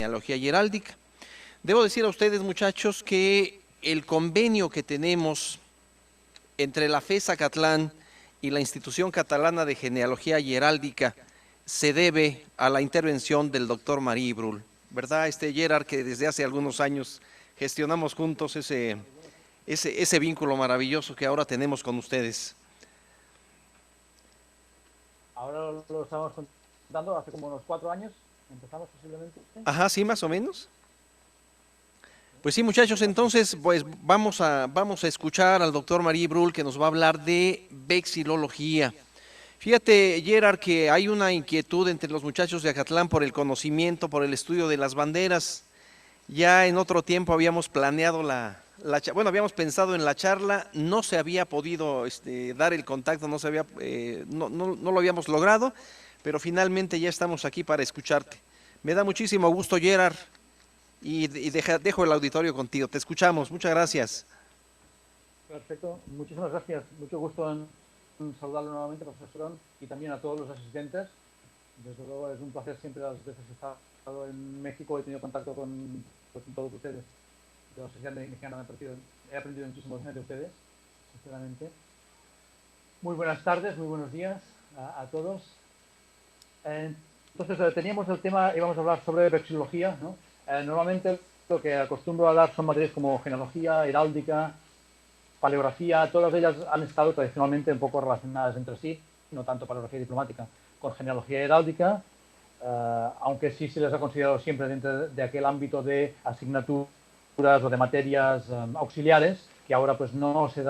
Genealogía y Heráldica. Debo decir a ustedes, muchachos, que el convenio que tenemos entre la FE Zacatlán y la Institución Catalana de Genealogía y Heráldica se debe a la intervención del doctor Marí Brull, ¿verdad, Gerard? Que desde hace algunos años gestionamos juntos ese vínculo maravilloso que ahora tenemos con ustedes. Ahora lo estamos contando, hace como unos 4 años, empezamos posiblemente. Ajá, sí, más o menos. Pues sí, muchachos, entonces pues vamos a escuchar al doctor Marí Brull, que nos va a hablar de vexilología. Fíjate, Gerard, que hay una inquietud entre los muchachos de Acatlán por el conocimiento, por el estudio de las banderas. Ya en otro tiempo habíamos planeado habíamos pensado en la charla, no se había podido dar el contacto, no lo habíamos logrado, pero finalmente ya estamos aquí para escucharte. Me da muchísimo gusto, Gerard, y dejo el auditorio contigo. Te escuchamos, muchas gracias. Perfecto, muchísimas gracias. Mucho gusto en saludarlo nuevamente, profesor Serón, y también a todos los asistentes. Desde luego es un placer siempre las veces que he estado en México, he tenido contacto con todos ustedes. De la Sociedad Mexicana he aprendido muchísimo de ustedes, sinceramente. Muy buenas tardes, muy buenos días a todos. Entonces, teníamos el tema, íbamos a hablar sobre vexilología, ¿no? Normalmente lo que acostumbro a hablar son materias como genealogía, heráldica, paleografía. Todas ellas han estado tradicionalmente un poco relacionadas entre sí, no tanto paleografía diplomática con genealogía heráldica, aunque sí se les ha considerado siempre dentro de aquel ámbito de asignaturas o de materias auxiliares, que ahora pues no se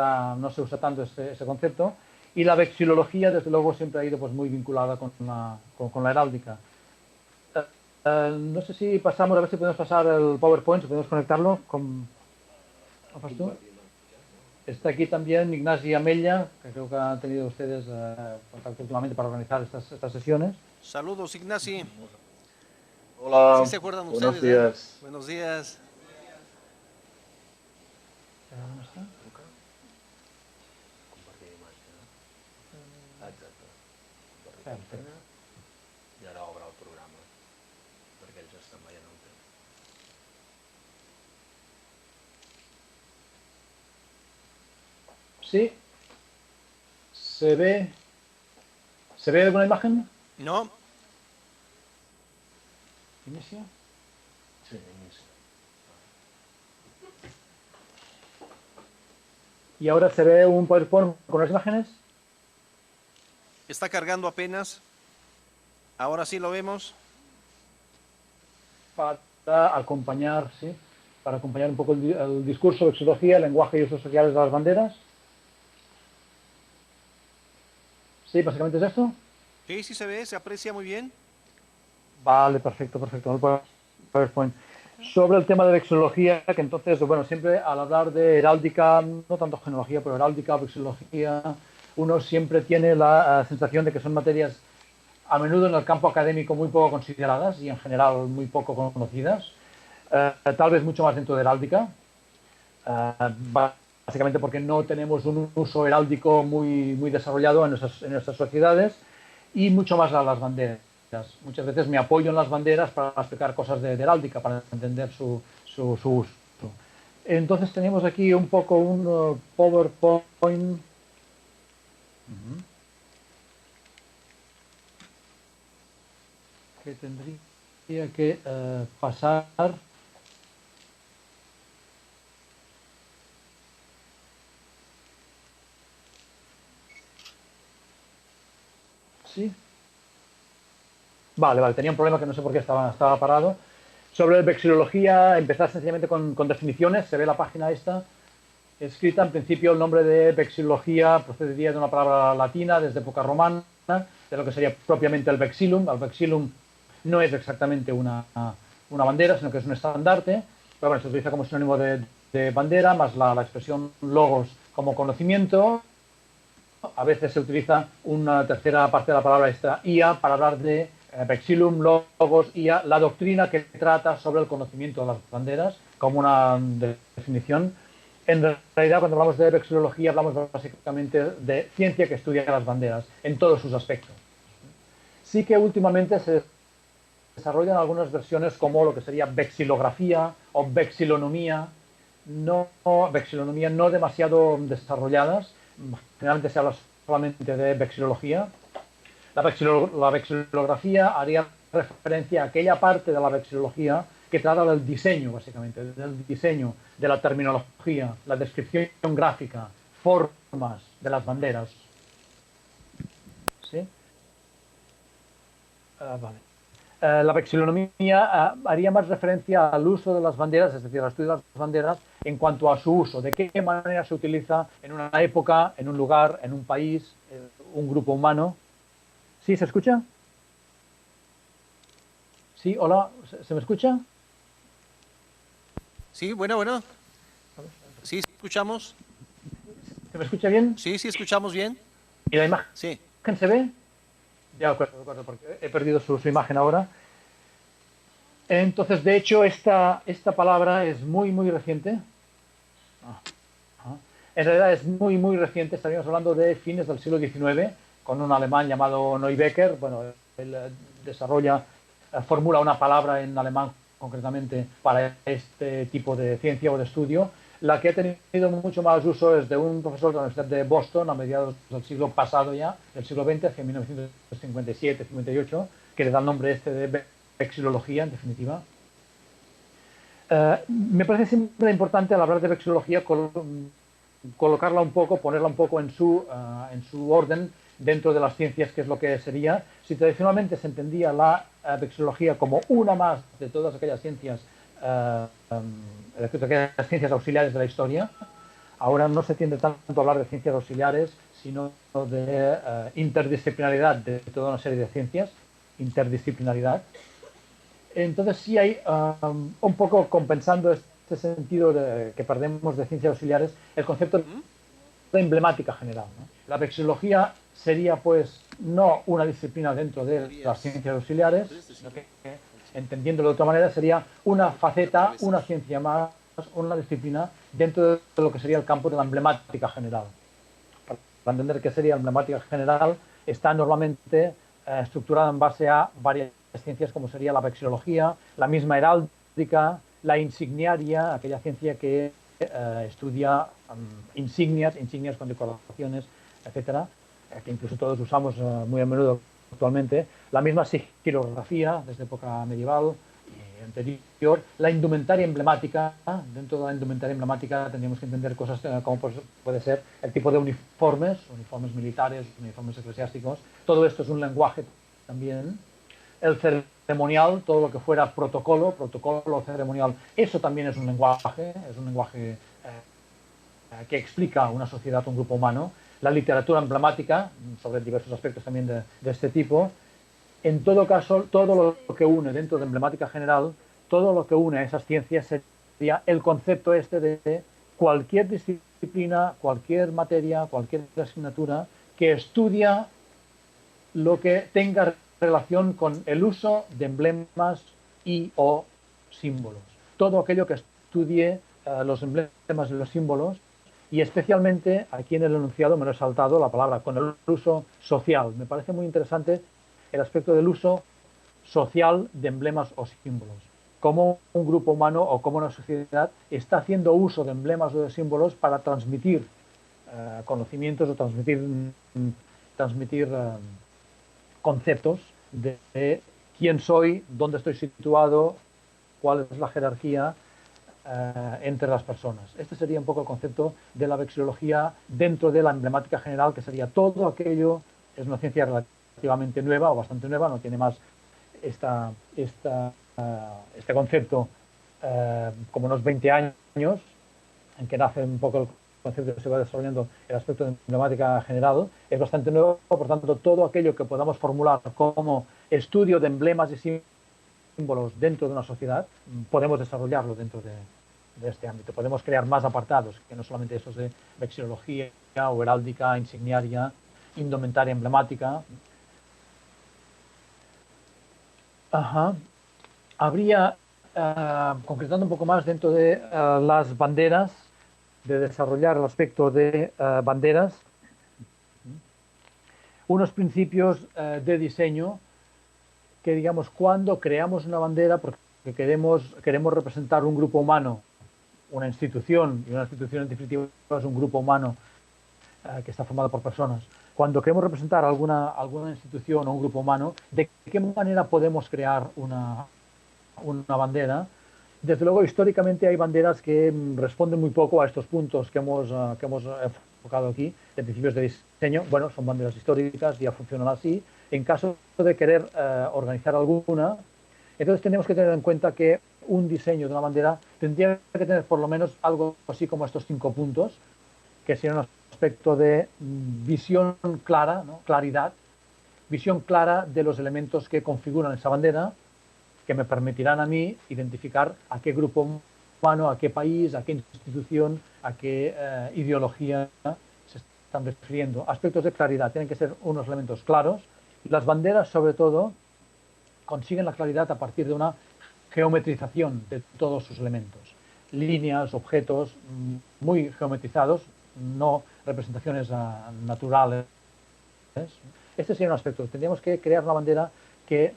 usa tanto ese concepto. Y la vexilología, desde luego, siempre ha ido pues muy vinculada con la heráldica. No sé si pasamos, a ver si podemos pasar el PowerPoint, si podemos conectarlo con... ¿Tú? Está aquí también Ignasi Amella, que creo que han tenido ustedes contacto últimamente para organizar estas sesiones. Saludos, Ignasi. Hola, ¿Sí se acuerdan buenos ustedes? días. Buenos días. ¿Dónde está? Compartir imatge, no? Exacte. Perfecte. I ara obre el programa, perquè ells estan veient el tema. Sí. ¿Se ve alguna imagen? No. ¿Inicia? Sí, inicia. ¿Y ahora se ve un PowerPoint con las imágenes? Está cargando apenas. Ahora sí lo vemos. Para acompañar, sí, para acompañar un poco el discurso, vexilología, el lenguaje y usos sociales de las banderas. Sí, básicamente es esto. Sí, sí se ve, se aprecia muy bien. Vale, perfecto. El PowerPoint. Sobre el tema de vexilología, que entonces, bueno, siempre al hablar de heráldica, no tanto genealogía, pero heráldica, vexilología, uno siempre tiene la sensación de que son materias a menudo en el campo académico muy poco consideradas y en general muy poco conocidas, tal vez mucho más dentro de heráldica, básicamente porque no tenemos un uso heráldico muy desarrollado en nuestras sociedades, y mucho más a las banderas. Muchas veces me apoyo en las banderas para explicar cosas de heráldica, para entender su uso. Entonces tenemos aquí un poco un PowerPoint. Que tendría que pasar. ¿Sí? Vale, tenía un problema que no sé por qué estaba parado. Sobre vexilología, empezar sencillamente con definiciones. Se ve la página esta escrita. En principio, el nombre de vexilología procedería de una palabra latina desde época romana, de lo que sería propiamente el vexillum. El vexillum no es exactamente una bandera, sino que es un estandarte, pero bueno, se utiliza como sinónimo de bandera, más la expresión logos como conocimiento. A veces se utiliza una tercera parte de la palabra esta, ia, para hablar de vexillum, logos, ia, la doctrina que trata sobre el conocimiento de las banderas, como una definición. En realidad, cuando hablamos de vexilología, hablamos básicamente de ciencia que estudia las banderas en todos sus aspectos. Sí que últimamente se está empezando a hablar de vexilología, pero no tanto como vexilología, sino más bien como vexillología. Vexillum, logos, ia, la doctrina que trata sobre el conocimiento de las banderas, como una definición. En realidad, cuando hablamos de vexilología, hablamos básicamente de ciencia que estudia las banderas en todos sus aspectos. desarrollan algunas versiones como lo que sería vexilografía o vexilonomía, vexilonomía no demasiado desarrolladas. Generalmente se habla solamente de vexilología. La vexilografía haría referencia a aquella parte de la vexilología que trata del diseño, básicamente, del diseño, de la terminología, la descripción gráfica, formas de las banderas. ¿Sí? Vale. La vexilonomía haría más referencia al uso de las banderas, es decir, al estudio de las banderas en cuanto a su uso, de qué manera se utiliza en una época, en un lugar, en un país, un grupo humano. ¿Sí? ¿Se escucha? Sí, hola, ¿se me escucha? Sí, bueno. Sí, escuchamos. ¿Se me escucha bien? Sí, escuchamos bien. ¿Y la imagen Sí. se ve? De acuerdo, porque he perdido su imagen ahora. Entonces, de hecho, esta palabra es muy reciente. En realidad es muy reciente, estaríamos hablando de fines del siglo XIX, con un alemán llamado Neubecker. Bueno, él formula una palabra en alemán concretamente para este tipo de ciencia o de estudio. La que ha tenido mucho más uso es de un profesor de la Universidad de Boston a mediados del siglo pasado ya, del siglo XX, hacia 1957-58, que le da el nombre este de vexilología, en definitiva. Me parece siempre importante al hablar de vexilología colocarla un poco, ponerla un poco en su orden dentro de las ciencias, que es lo que sería. Si tradicionalmente se entendía la vexilología como una más de todas aquellas ciencias, aquellas ciencias auxiliares de la historia, ahora no se tiende tanto a hablar de ciencias auxiliares, sino de interdisciplinaridad de toda una serie de ciencias, interdisciplinaridad. Entonces sí hay un poco compensando este sentido que perdemos de ciencias auxiliares, el concepto de emblemática general, ¿no? La vexilología sería pues no una disciplina dentro de las ciencias auxiliares, sino que, entendiéndolo de otra manera, sería una faceta, una ciencia más, una disciplina dentro de lo que sería el campo de la emblemática general. Para entender qué sería emblemática general, está normalmente estructurada en base a varias ciencias como sería la vexilología, la misma heráldica, la insigniaria, aquella ciencia que estudia insignias con decoraciones, etcétera, que incluso todos usamos muy a menudo actualmente, la misma sigilografía desde época medieval y anterior, la indumentaria emblemática. Dentro de la indumentaria emblemática tendríamos que entender cosas como puede ser el tipo de uniformes militares, uniformes eclesiásticos. Todo esto es un lenguaje también. El ceremonial, todo lo que fuera protocolo ceremonial, eso también es un lenguaje que explica una sociedad, un grupo humano. La literatura emblemática, sobre diversos aspectos también de este tipo. En todo caso, todo lo que une dentro de emblemática general, todo lo que une a esas ciencias sería el concepto este de cualquier disciplina, cualquier materia, cualquier asignatura que estudia lo que tenga relación con el uso de emblemas y o símbolos. Todo aquello que estudie los emblemas y los símbolos, y especialmente aquí en el enunciado me lo he saltado la palabra con el uso social. Me parece muy interesante el aspecto del uso social de emblemas o símbolos. Cómo un grupo humano o cómo una sociedad está haciendo uso de emblemas o de símbolos para transmitir conocimientos o transmitir conceptos de quién soy, dónde estoy situado, cuál es la jerarquía entre las personas. Este sería un poco el concepto de la vexilología dentro de la emblemática general, que sería todo aquello, es una ciencia relativamente nueva o bastante nueva, no tiene más este concepto como unos 20 años, en que nace un poco el concepto que se va desarrollando el aspecto de emblemática general, es bastante nuevo, por tanto, todo aquello que podamos formular como estudio de emblemas y símbolos dentro de una sociedad, podemos desarrollarlo dentro de este ámbito. Podemos crear más apartados, que no solamente esos de vexilología o heráldica, insigniaria, indumentaria emblemática. Ajá. Habría, concretando un poco más dentro de las banderas, de desarrollar el aspecto de banderas, unos principios de diseño que, digamos, cuando creamos una bandera porque queremos representar un grupo humano, una institución, y una institución en definitiva es un grupo humano que está formado por personas. Cuando queremos representar alguna institución o un grupo humano, ¿de qué manera podemos crear una bandera? Desde luego, históricamente hay banderas que responden muy poco a estos puntos que hemos enfocado aquí, de principios de diseño. Bueno, son banderas históricas, ya funcionan así. En caso de querer organizar alguna, entonces tenemos que tener en cuenta que un diseño de una bandera tendría que tener por lo menos algo así como estos 5 puntos, que sería un aspecto de visión clara, ¿no? Claridad, visión clara de los elementos que configuran esa bandera, que me permitirán a mí identificar a qué grupo humano, a qué país, a qué institución, a qué ideología se están refiriendo. Aspectos de claridad, tienen que ser unos elementos claros. Las banderas, sobre todo, consiguen la claridad a partir de una geometrización de todos sus elementos. Líneas, objetos muy geometrizados, no representaciones naturales. Este sería un aspecto. Tendríamos que crear una bandera que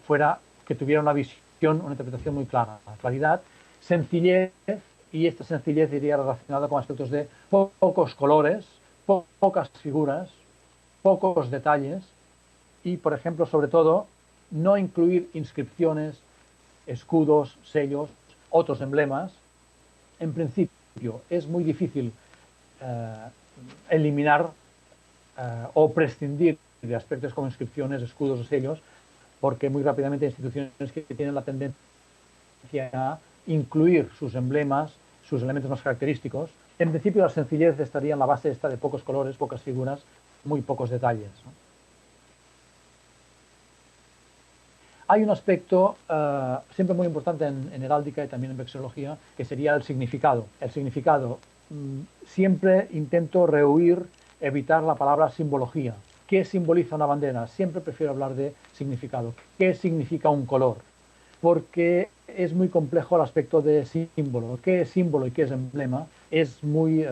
tuviera una visión, una interpretación muy clara. Claridad, sencillez, y esta sencillez iría relacionada con aspectos de pocos colores, pocas figuras, pocos detalles y, por ejemplo, sobre todo, no incluir inscripciones, escudos, sellos, otros emblemas. En principio, es muy difícil eliminar o prescindir de aspectos como inscripciones, escudos o sellos, porque muy rápidamente hay instituciones que tienen la tendencia a incluir sus emblemas, sus elementos más característicos. En principio, la sencillez estaría en la base esta de pocos colores, pocas figuras, muy pocos detalles, ¿no? Hay un aspecto siempre muy importante en heráldica y también en vexilología, que sería el significado. El significado, siempre intento evitar la palabra simbología. ¿Qué simboliza una bandera? Siempre prefiero hablar de significado. ¿Qué significa un color? Porque es muy complejo el aspecto de símbolo. ¿Qué es símbolo y qué es emblema? Es muy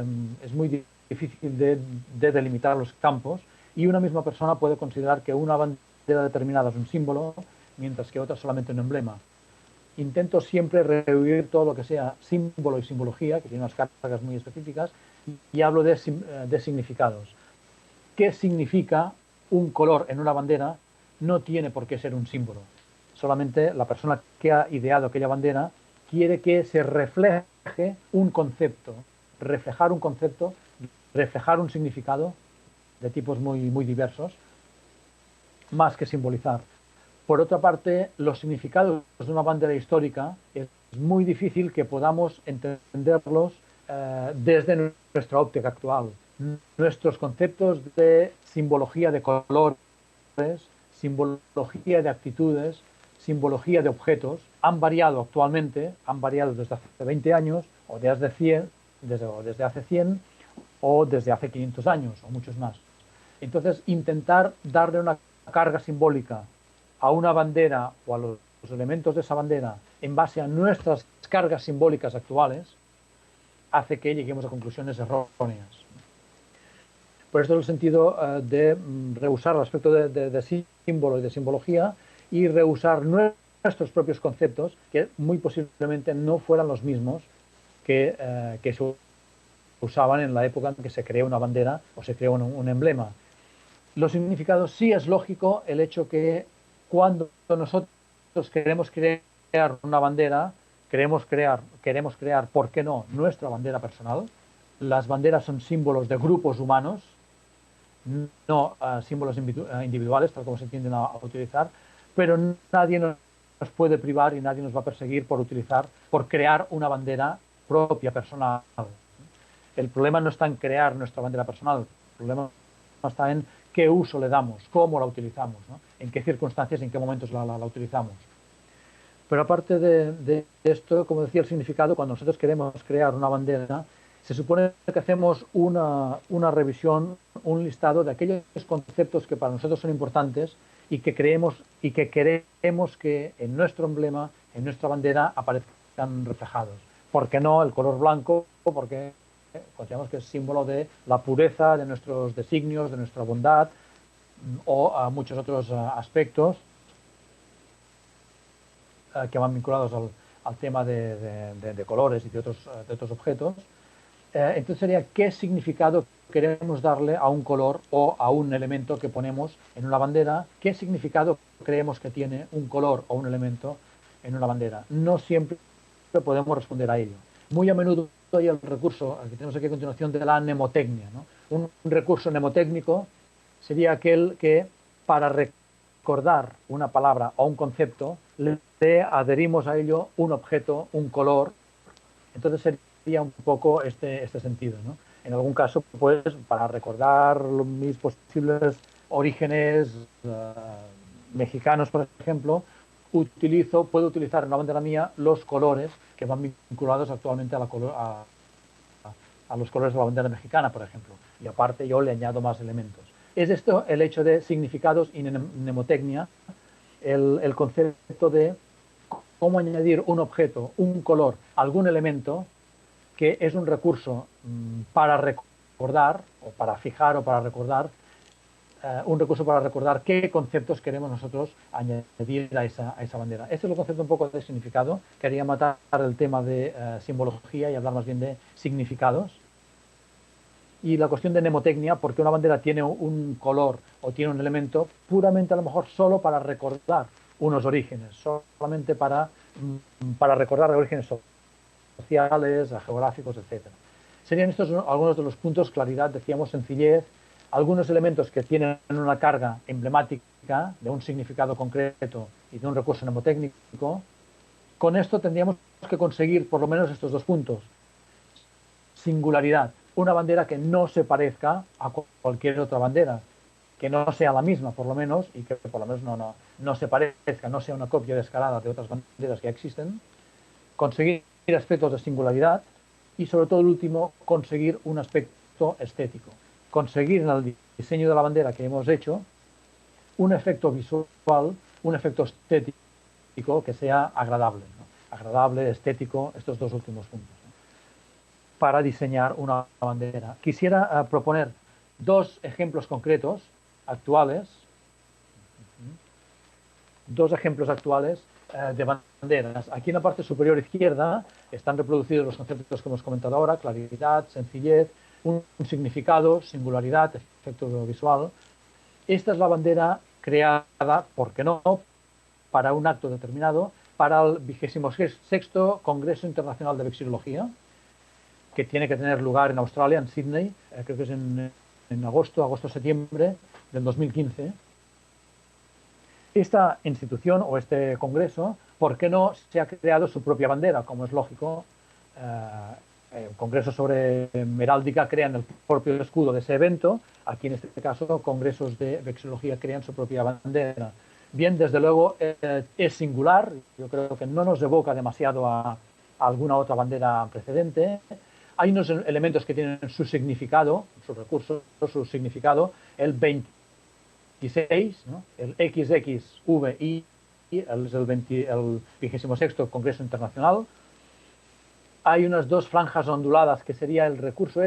difícil de delimitar los campos, y una misma persona puede considerar que una bandera determinada es un símbolo, mientras que otra solamente un emblema. Intento siempre rehuir todo lo que sea símbolo y simbología, que tiene unas cargas muy específicas, y hablo de significados. ¿Qué significa un color en una bandera? No tiene por qué ser un símbolo. Solamente la persona que ha ideado aquella bandera quiere que se refleje un concepto, reflejar un concepto, reflejar un significado de tipos muy diversos, más que simbolizar. Por otra parte, los significados de una bandera histórica es muy difícil que podamos entenderlos desde nuestra óptica actual. Nuestros conceptos de simbología de colores, simbología de actitudes, simbología de objetos han variado actualmente, han variado desde hace 20 años o desde hace 100 o desde hace 500 años o muchos más. Entonces, intentar darle una carga simbólica a una bandera o a los elementos de esa bandera en base a nuestras cargas simbólicas actuales hace que lleguemos a conclusiones erróneas. Por esto es el sentido de rehusar el aspecto de símbolo y de simbología, y rehusar nuestros propios conceptos, que muy posiblemente no fueran los mismos que se usaban en la época en que se creó una bandera o se creó un emblema. Los significados, sí es lógico el hecho que cuando nosotros queremos crear una bandera, queremos crear, ¿por qué no?, nuestra bandera personal. Las banderas son símbolos de grupos humanos, no símbolos individuales, tal como se tienden a utilizar, pero nadie nos puede privar y nadie nos va a perseguir por crear una bandera propia, personal. El problema no está en crear nuestra bandera personal, el problema está en qué uso le damos, cómo la utilizamos, ¿no?, en qué circunstancias, en qué momentos la utilizamos. Pero aparte de esto, como decía, el significado, cuando nosotros queremos crear una bandera, se supone que hacemos una revisión, un listado de aquellos conceptos que para nosotros son importantes y que queremos que en nuestro emblema, en nuestra bandera, aparezcan reflejados. ¿Por qué no el color blanco? Porque consideramos que es símbolo de la pureza de nuestros designios, de nuestra bondad, o muchos otros aspectos. que van vinculados al tema de colores y de otros objetos. Entonces sería qué significado queremos darle a un color o a un elemento que ponemos en una bandera, qué significado creemos que tiene un color o un elemento en una bandera. No siempre podemos responder a ello. Muy a menudo hay el recurso que tenemos aquí a continuación de la mnemotecnia, ¿no? Un recurso mnemotécnico sería aquel que para recordar una palabra o un concepto le adherimos a ello un objeto, un color. Entonces sería un poco este sentido, ¿no? En algún caso, pues, para recordar mis posibles orígenes mexicanos, por ejemplo, puedo utilizar en la bandera mía los colores que van vinculados actualmente a los colores de la bandera mexicana, por ejemplo. Y aparte yo le añado más elementos. Es esto el hecho de significados y mnemotecnia, el concepto de cómo añadir un objeto, un color, algún elemento que es un recurso para recordar, o para fijar o para recordar, un recurso para recordar qué conceptos queremos nosotros añadir a esa bandera. Este es el concepto un poco de significado. Quería matar el tema de simbología y hablar más bien de significados. Y la cuestión de mnemotecnia, porque una bandera tiene un color o tiene un elemento puramente a lo mejor solo para recordar unos orígenes, solamente para recordar orígenes sociales, geográficos, etc. Serían estos algunos de los puntos: claridad, decíamos, sencillez, algunos elementos que tienen una carga emblemática de un significado concreto y de un recurso mnemotécnico. Con esto tendríamos que conseguir por lo menos estos dos puntos: singularidad, una bandera que no se parezca a cualquier otra bandera, que no sea la misma por lo menos, y que por lo menos no se parezca, no sea una copia descarada de otras banderas que existen. Conseguir aspectos de singularidad y, sobre todo, el último, conseguir un aspecto estético. Conseguir en el diseño de la bandera que hemos hecho un efecto visual, un efecto estético que sea agradable, ¿no? Agradable, estético, estos dos últimos puntos, ¿no? Para diseñar una bandera. Quisiera proponer dos ejemplos concretos actuales, de banderas. Aquí en la parte superior izquierda están reproducidos los conceptos que hemos comentado ahora: claridad, sencillez, un significado, singularidad, efecto visual. Esta es la bandera creada, ¿por qué no?, para un acto determinado, para el 26º Congreso Internacional de Vexilología, que tiene que tener lugar en Australia, en Sydney, creo que es en agosto-septiembre del 2015. Esta institución o este congreso, ¿por qué no se ha creado su propia bandera? Como es lógico, congresos sobre heráldica crean el propio escudo de ese evento. Aquí, en este caso, congresos de vexilología crean su propia bandera. Bien, desde luego es singular. Yo creo que no nos evoca demasiado a alguna otra bandera precedente. Hay unos elementos que tienen su significado, su recurso, su significado. El 26, ¿no? El XXVI, es el 26º Congreso Internacional. Hay unas dos franjas onduladas, que sería el recurso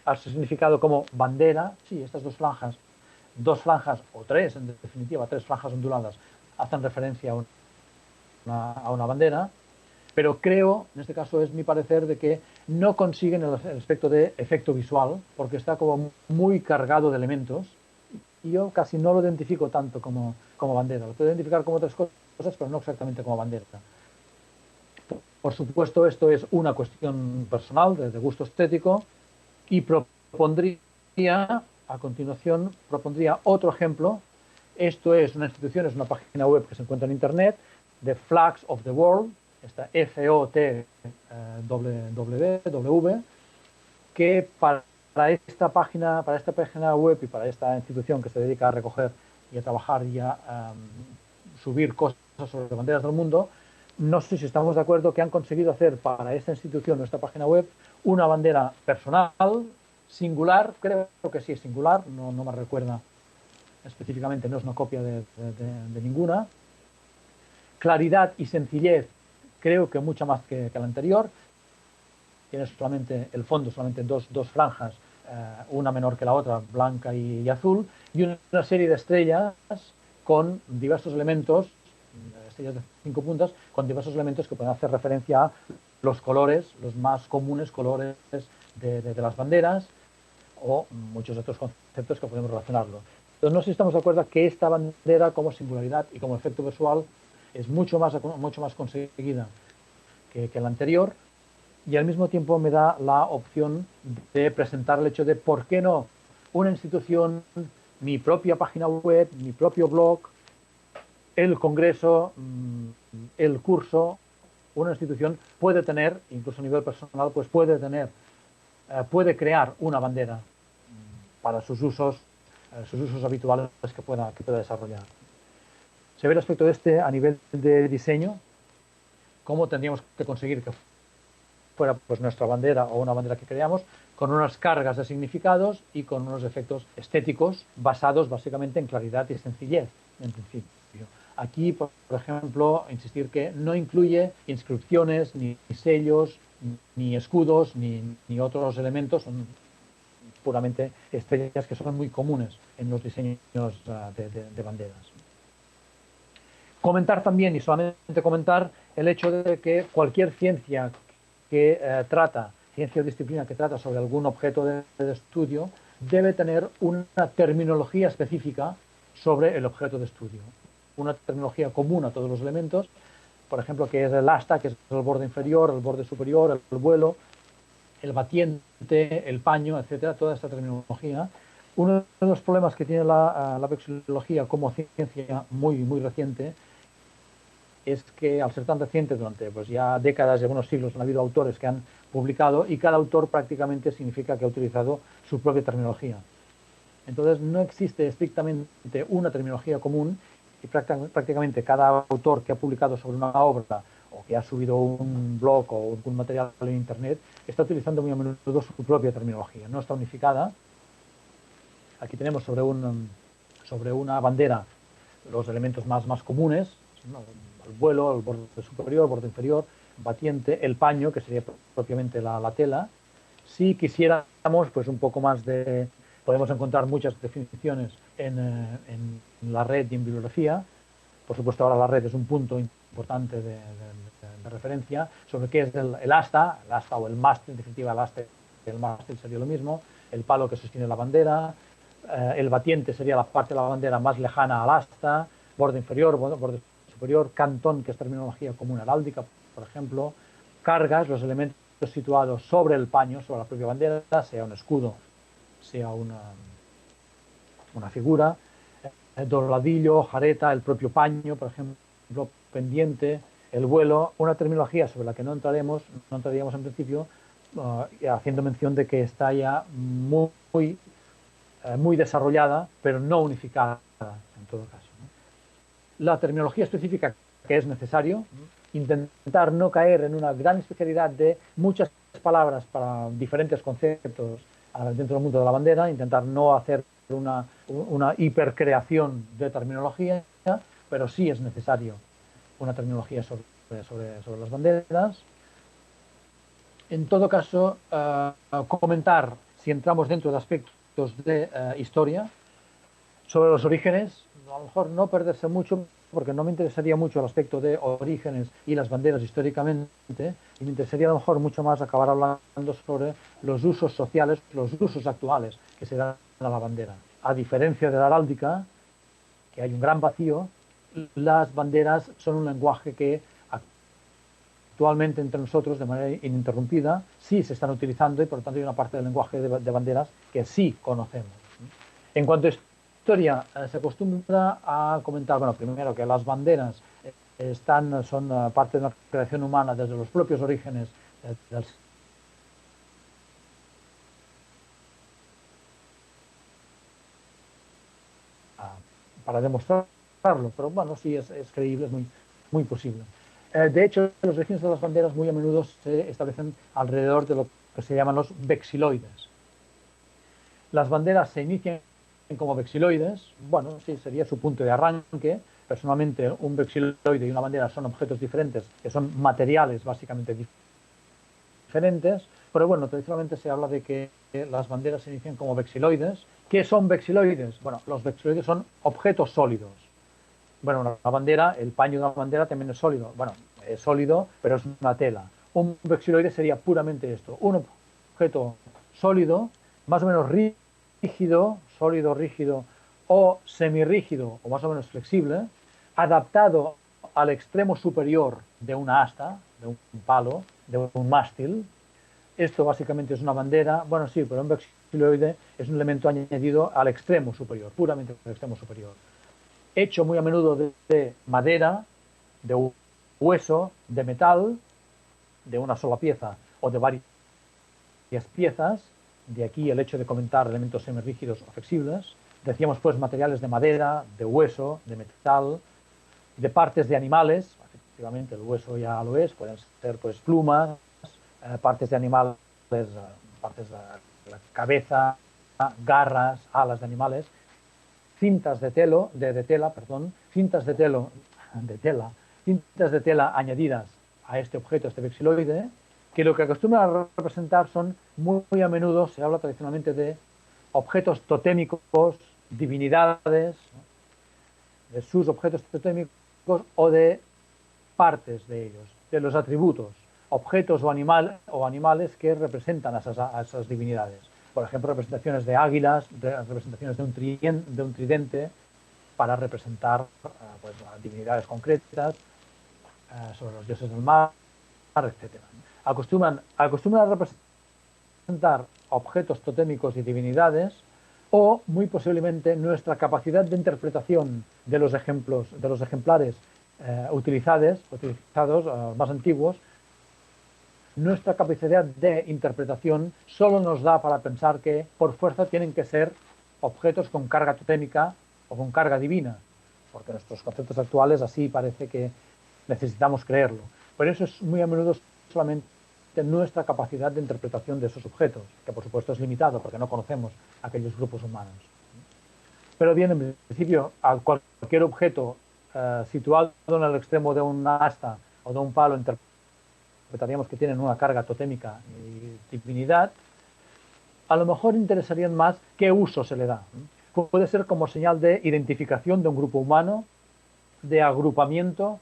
a su significado como bandera. Sí, estas dos franjas o tres, en definitiva, tres franjas onduladas, hacen referencia a una bandera. Pero creo, en este caso es mi parecer, de que no consiguen el aspecto de efecto visual, porque está como muy cargado de elementos. Y yo casi no lo identifico tanto como bandera. Lo puedo identificar como otras cosas, pero no exactamente como bandera. Por supuesto, esto es una cuestión personal, de gusto estético, y a continuación, propondría otro ejemplo. Esto es una institución, es una página web que se encuentra en Internet, de Flags of the World, esta FOTW, que para esta página web y para esta institución que se dedica a recoger y a trabajar y a subir cosas sobre banderas del mundo, no sé si estamos de acuerdo que han conseguido hacer para esta institución o esta página web una bandera personal, singular. Creo que sí es singular, no me recuerda específicamente, no es una copia de ninguna. Claridad y sencillez, creo que mucha más que la anterior. Tiene solamente el fondo, solamente dos franjas, una menor que la otra, blanca y azul, y una serie de estrellas con diversos elementos, estrellas de 5 puntas, con diversos elementos que pueden hacer referencia a los colores, los más comunes colores de las banderas, o muchos otros conceptos que podemos relacionarlo. Entonces, no sé si estamos de acuerdo que esta bandera como singularidad y como efecto visual es mucho más conseguida que la anterior, y al mismo tiempo me da la opción de presentar el hecho de por qué no una institución, mi propia página web, mi propio blog, el congreso, el curso, una institución puede tener, incluso a nivel personal, pues puede crear una bandera para sus usos habituales que pueda desarrollar. Se ve el aspecto este a nivel de diseño, cómo tendríamos que conseguir que fuera pues nuestra bandera o una bandera que creamos, con unas cargas de significados y con unos efectos estéticos basados básicamente en claridad y sencillez, en principio. Aquí, por ejemplo, insistir que no incluye inscripciones, ni sellos, ni escudos, ni otros elementos, son puramente estrellas que son muy comunes en los diseños de banderas. Comentar también, y solamente comentar, el hecho de que cualquier ciencia que ciencia o disciplina que trata sobre algún objeto de estudio, debe tener una terminología específica sobre el objeto de estudio. Una terminología común a todos los elementos, por ejemplo, que es el asta, que es el borde inferior, el borde superior, el vuelo, el batiente, el paño, etcétera, toda esta terminología. Uno de los problemas que tiene la vexilología como ciencia muy reciente es que, al ser tan reciente, durante pues ya décadas y algunos siglos han habido autores que han publicado, y cada autor prácticamente significa que ha utilizado su propia terminología. Entonces no existe estrictamente una terminología común, y prácticamente cada autor que ha publicado sobre una obra o que ha subido un blog o un material en internet está utilizando muy a menudo su propia terminología, no está unificada. Aquí tenemos sobre una bandera los elementos más comunes, ¿no? El vuelo, el borde superior, el borde inferior, batiente, el paño, que sería propiamente la tela. Si quisiéramos pues un poco más podemos encontrar muchas definiciones en la red y en bibliografía. Por supuesto, ahora la red es un punto importante de referencia sobre qué es el asta o el mástil. En definitiva, el asta y el mástil sería lo mismo, el palo que sostiene la bandera, el batiente sería la parte de la bandera más lejana al asta, borde inferior, borde superior, cantón, que es terminología común heráldica, por ejemplo, cargas, los elementos situados sobre el paño, sobre la propia bandera, sea un escudo, sea una figura, dobladillo, jareta, el propio paño, por ejemplo, pendiente, el vuelo, una terminología sobre la que no entraríamos en principio, haciendo mención de que está ya muy desarrollada, pero no unificada en todo caso, ¿no? La terminología específica que es necesario, intentar no caer en una gran especialidad de muchas palabras para diferentes conceptos dentro del mundo de la bandera, intentar no hacer una hipercreación de terminología, pero sí es necesario una terminología sobre las banderas. En todo caso, comentar, si entramos dentro de aspectos de historia, sobre los orígenes, a lo mejor no perderse mucho, porque no me interesaría mucho el aspecto de orígenes y las banderas históricamente, y me interesaría a lo mejor mucho más acabar hablando sobre los usos sociales, los usos actuales que se dan a la bandera. A diferencia de la heráldica, que hay un gran vacío, las banderas son un lenguaje que actualmente entre nosotros, de manera ininterrumpida, sí se están utilizando, y por lo tanto hay una parte del lenguaje de banderas que sí conocemos. En cuanto a historia, se acostumbra a comentar, bueno, primero que las banderas son parte de una creación humana desde los propios orígenes del para demostrarlo, pero bueno, sí es creíble, es muy posible. De hecho, los orígenes de las banderas muy a menudo se establecen alrededor de lo que se llaman los vexiloides. Las banderas se inician como vexiloides, bueno, sí, sería su punto de arranque. Personalmente, un vexiloide y una bandera son objetos diferentes, que son materiales básicamente diferentes, pero bueno, tradicionalmente se habla de que las banderas se inician como vexiloides. ¿Qué son vexiloides? Bueno, los vexiloides son objetos sólidos. Bueno, una bandera, el paño de una bandera también es sólido. Bueno, es sólido, pero es una tela. Un vexiloide sería puramente esto, un objeto sólido, más o menos rígido, sólido, rígido, o semirrígido, o más o menos flexible, adaptado al extremo superior de una asta, de un palo, de un mástil. Esto básicamente es una bandera, bueno, sí, pero un vexiloide es un elemento añadido al extremo superior, puramente al extremo superior, hecho muy a menudo de madera, de hueso, de metal, de una sola pieza o de varias piezas. De aquí el hecho de comentar elementos semirrígidos o flexibles. Decíamos pues materiales de madera, de hueso, de metal, de partes de animales. Efectivamente el hueso ya lo es, pueden ser pues plumas, partes de animales, partes de la cabeza, garras, alas de animales, cintas de tela, perdón, cintas de tela añadidas a este objeto, este vexiloide, que lo que acostumbran a representar son muy a menudo, se habla tradicionalmente de objetos totémicos, divinidades, de sus objetos totémicos o de partes de ellos, de los atributos, objetos o animales que representan a esas divinidades. Por ejemplo, representaciones de águilas, representaciones de un tridente para representar pues, divinidades concretas, sobre los dioses del mar, etc. Acostumbran a representar objetos totémicos y divinidades, o muy posiblemente nuestra capacidad de interpretación de los ejemplos, de los ejemplares utilizados, más antiguos, nuestra capacidad de interpretación solo nos da para pensar que por fuerza tienen que ser objetos con carga totémica o con carga divina, porque nuestros conceptos actuales así parece que necesitamos creerlo. Pero eso es muy a menudo solamente nuestra capacidad de interpretación de esos objetos, que por supuesto es limitado porque no conocemos aquellos grupos humanos. Pero bien, en principio, a cualquier objeto situado en el extremo de un asta o de un palo interpretaríamos que tienen una carga totémica y divinidad, a lo mejor interesarían más qué uso se le da. Puede ser como señal de identificación de un grupo humano, de agrupamiento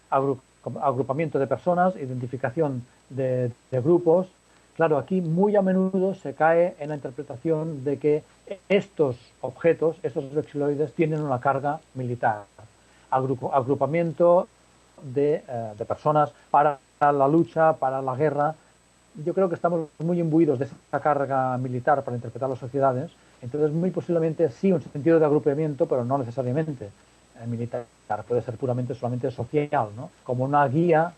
de personas, identificación de grupos. Claro, aquí muy a menudo se cae en la interpretación de que estos objetos, estos vexiloides, tienen una carga militar. Agrupamiento de personas para la lucha, para la guerra. Yo creo que estamos muy imbuidos de esa carga militar para interpretar las sociedades, entonces muy posiblemente sí un sentido de agrupamiento, pero no necesariamente militar, puede ser puramente solamente social, ¿no? Como una guía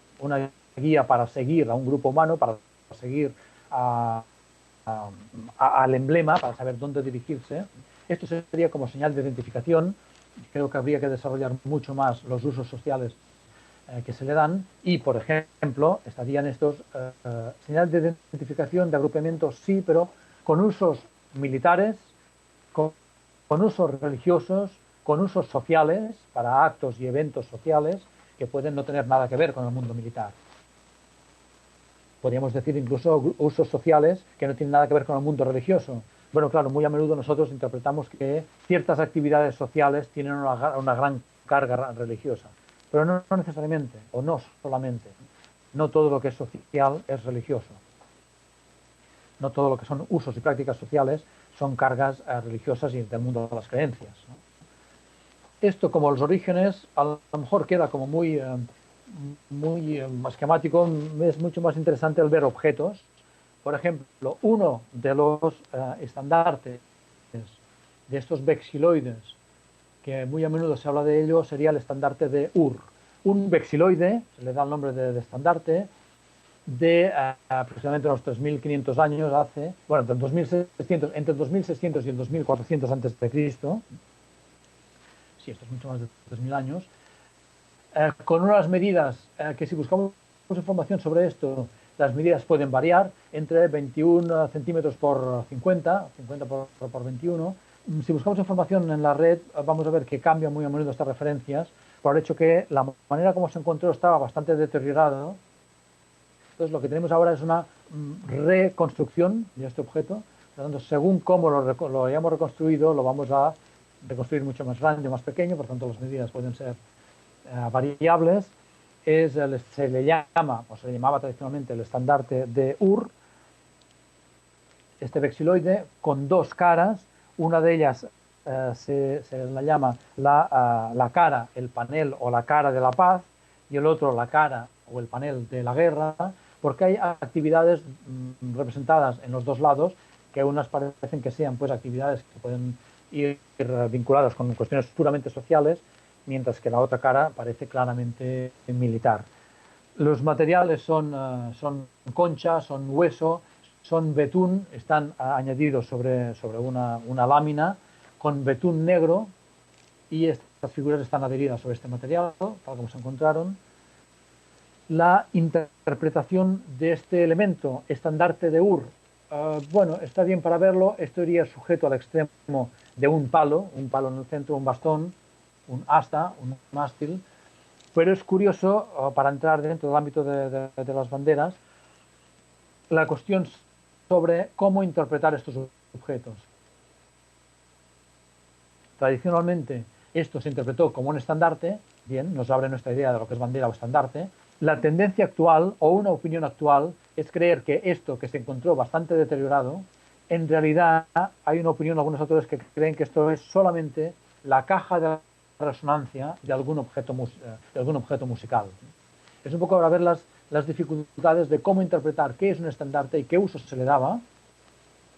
para seguir a un grupo humano, para seguir al emblema, para saber dónde dirigirse. Esto sería como señal de identificación. Creo que habría que desarrollar mucho más los usos sociales que se le dan, y por ejemplo estarían estos señales de identificación de agrupamientos, sí, pero con usos militares, con usos religiosos, con usos sociales para actos y eventos sociales que pueden no tener nada que ver con el mundo militar. Podríamos decir incluso usos sociales que no tienen nada que ver con el mundo religioso. Bueno, claro, muy a menudo nosotros interpretamos que ciertas actividades sociales tienen una gran carga religiosa, pero no necesariamente, o no solamente. No todo lo que es social es religioso. No todo lo que son usos y prácticas sociales son cargas religiosas y del mundo de las creencias, ¿no? Esto, como los orígenes, a lo mejor queda como muy esquemático. Es mucho más interesante el ver objetos. Por ejemplo, uno de los estandartes de estos vexiloides, que muy a menudo se habla de ello, sería el estandarte de Ur. Un vexiloide, se le da el nombre de estandarte, de aproximadamente unos 3.500 años hace, bueno, entre el 2600 y el 2400 antes de Cristo. Sí, esto es mucho más de 3.000 años, con unas medidas que, si buscamos información sobre esto, las medidas pueden variar entre 21 centímetros por 50, 50 por 21. Si buscamos información en la red, vamos a ver que cambian muy a menudo estas referencias, por el hecho que la manera como se encontró estaba bastante deteriorado. Entonces, lo que tenemos ahora es una reconstrucción de este objeto. Por lo tanto, según cómo lo hayamos reconstruido, lo vamos a reconstruir mucho más grande o más pequeño, por tanto las medidas pueden ser variables. Se le llama, o se le llamaba tradicionalmente, el estandarte de Ur, este vexiloide con dos caras. Una de ellas se la llama la cara, el panel o la cara de la paz, y el otro la cara o el panel de la guerra, porque hay actividades representadas en los dos lados, que unas parecen que sean pues actividades que pueden ir vinculadas con cuestiones puramente sociales, mientras que la otra cara parece claramente militar. Los materiales son concha, son hueso, son betún, están añadidos sobre una lámina con betún negro, y estas figuras están adheridas sobre este material, tal como se encontraron. La interpretación de este elemento, estandarte de Ur, bueno, está bien para verlo. Esto iría sujeto al extremo de un palo en el centro, un bastón, un asta, un mástil. Pero es curioso, para entrar dentro del ámbito de las banderas, la cuestión sobre cómo interpretar estos objetos. Tradicionalmente esto se interpretó como un estandarte, bien, nos abre nuestra idea de lo que es bandera o estandarte. La tendencia actual, o una opinión actual, es creer que esto, que se encontró bastante deteriorado, en realidad hay una opinión, algunos autores que creen que esto es solamente la caja de resonancia de algún objeto musical. Es un poco para ver las dificultades de cómo interpretar qué es un estandarte y qué uso se le daba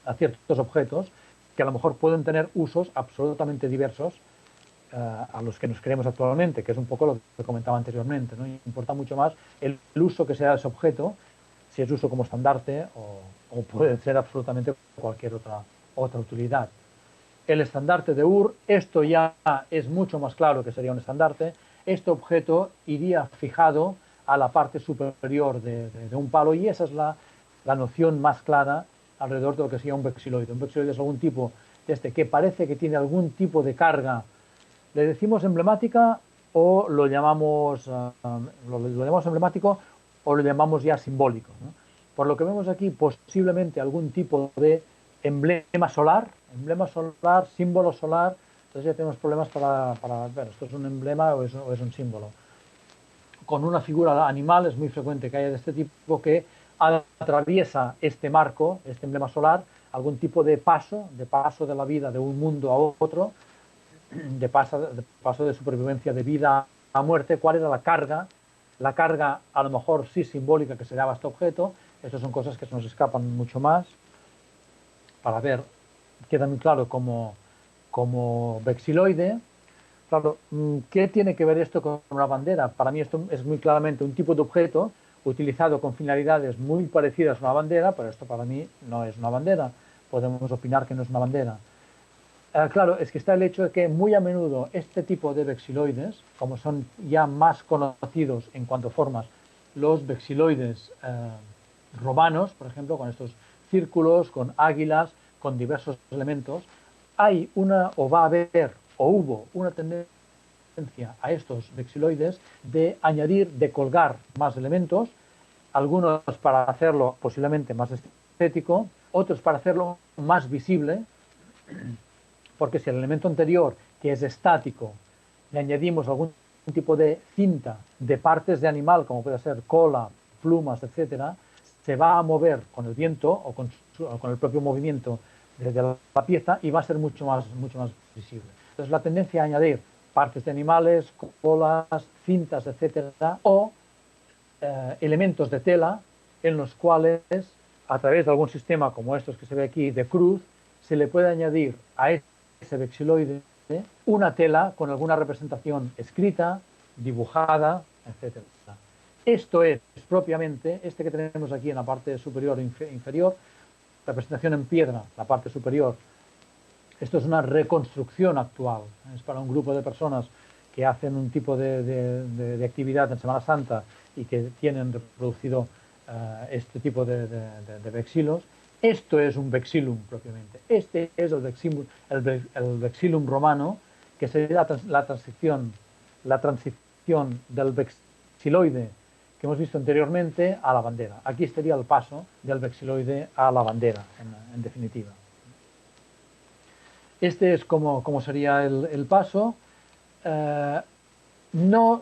a ciertos objetos, que a lo mejor pueden tener usos absolutamente diversos a los que nos creemos actualmente, que es un poco lo que comentaba anteriormente, ¿no? Importa mucho más el uso que se da a ese objeto, si es uso como estandarte o puede ser absolutamente cualquier otra utilidad. El estandarte de Ur, esto ya es mucho más claro que sería un estandarte. Este objeto iría fijado a la parte superior de un palo, y esa es la noción más clara alrededor de lo que sería un vexiloide. Un vexiloide es algún tipo de que parece que tiene algún tipo de carga. ¿Le decimos emblemática o lo llamamos, emblemático o lo llamamos ya simbólico, ¿no? Por lo que vemos aquí, posiblemente algún tipo de emblema solar, símbolo solar. Entonces ya tenemos problemas para ver, ¿esto es un emblema o es un símbolo? Con una figura animal, es muy frecuente que haya de este tipo, que atraviesa este marco, este emblema solar, algún tipo de paso de la vida de un mundo a otro, de paso de supervivencia de vida a muerte. ¿Cuál era la carga? La carga, a lo mejor sí simbólica, que se daba a este objeto. Estas son cosas que se nos escapan mucho más. Para ver, queda muy claro como vexiloide. Claro, ¿qué tiene que ver esto con una bandera? Para mí esto es muy claramente un tipo de objeto utilizado con finalidades muy parecidas a una bandera, pero esto para mí no es una bandera. Podemos opinar que no es una bandera. Claro, es que está el hecho de que muy a menudo este tipo de vexiloides, como son ya más conocidos en cuanto a formas, los vexiloides romanos, por ejemplo, con estos círculos, con águilas, con diversos elementos, hay o va a haber, o hubo una tendencia a estos vexiloides de añadir, de colgar más elementos, algunos para hacerlo posiblemente más estético, otros para hacerlo más visible, porque si al elemento anterior, que es estático, le añadimos algún tipo de cinta de partes de animal, como puede ser cola, plumas, etcétera, se va a mover con el viento o con el propio movimiento de la pieza, y va a ser mucho más visible. Entonces, la tendencia a añadir partes de animales, colas, cintas, etcétera, o elementos de tela en los cuales, a través de algún sistema como estos que se ve aquí de cruz, se le puede añadir a ese vexiloide una tela con alguna representación escrita, dibujada, etc. Esto es propiamente este que tenemos aquí en la parte superior e inferior, representación en piedra, la parte superior. Esto es una reconstrucción actual, es para un grupo de personas que hacen un tipo de actividad en Semana Santa y que tienen reproducido este tipo de vexilos. Esto es un vexilum propiamente. Este es el vexilum romano, que sería la transición del vexiloide que hemos visto anteriormente a la bandera. Aquí estaría el paso del vexiloide a la bandera, en definitiva. Este es como sería el paso. Eh, no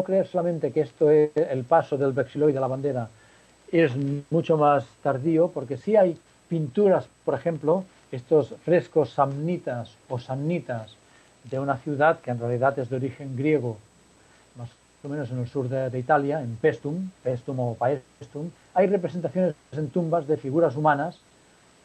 creer solamente que esto es el paso del vexiloide a la bandera es mucho más tardío, porque sí hay pinturas, por ejemplo, estos frescos samnitas o samnitas de una ciudad que en realidad es de origen griego, más o menos en el sur de Italia, en Pestum o Paestum, hay representaciones en tumbas de figuras humanas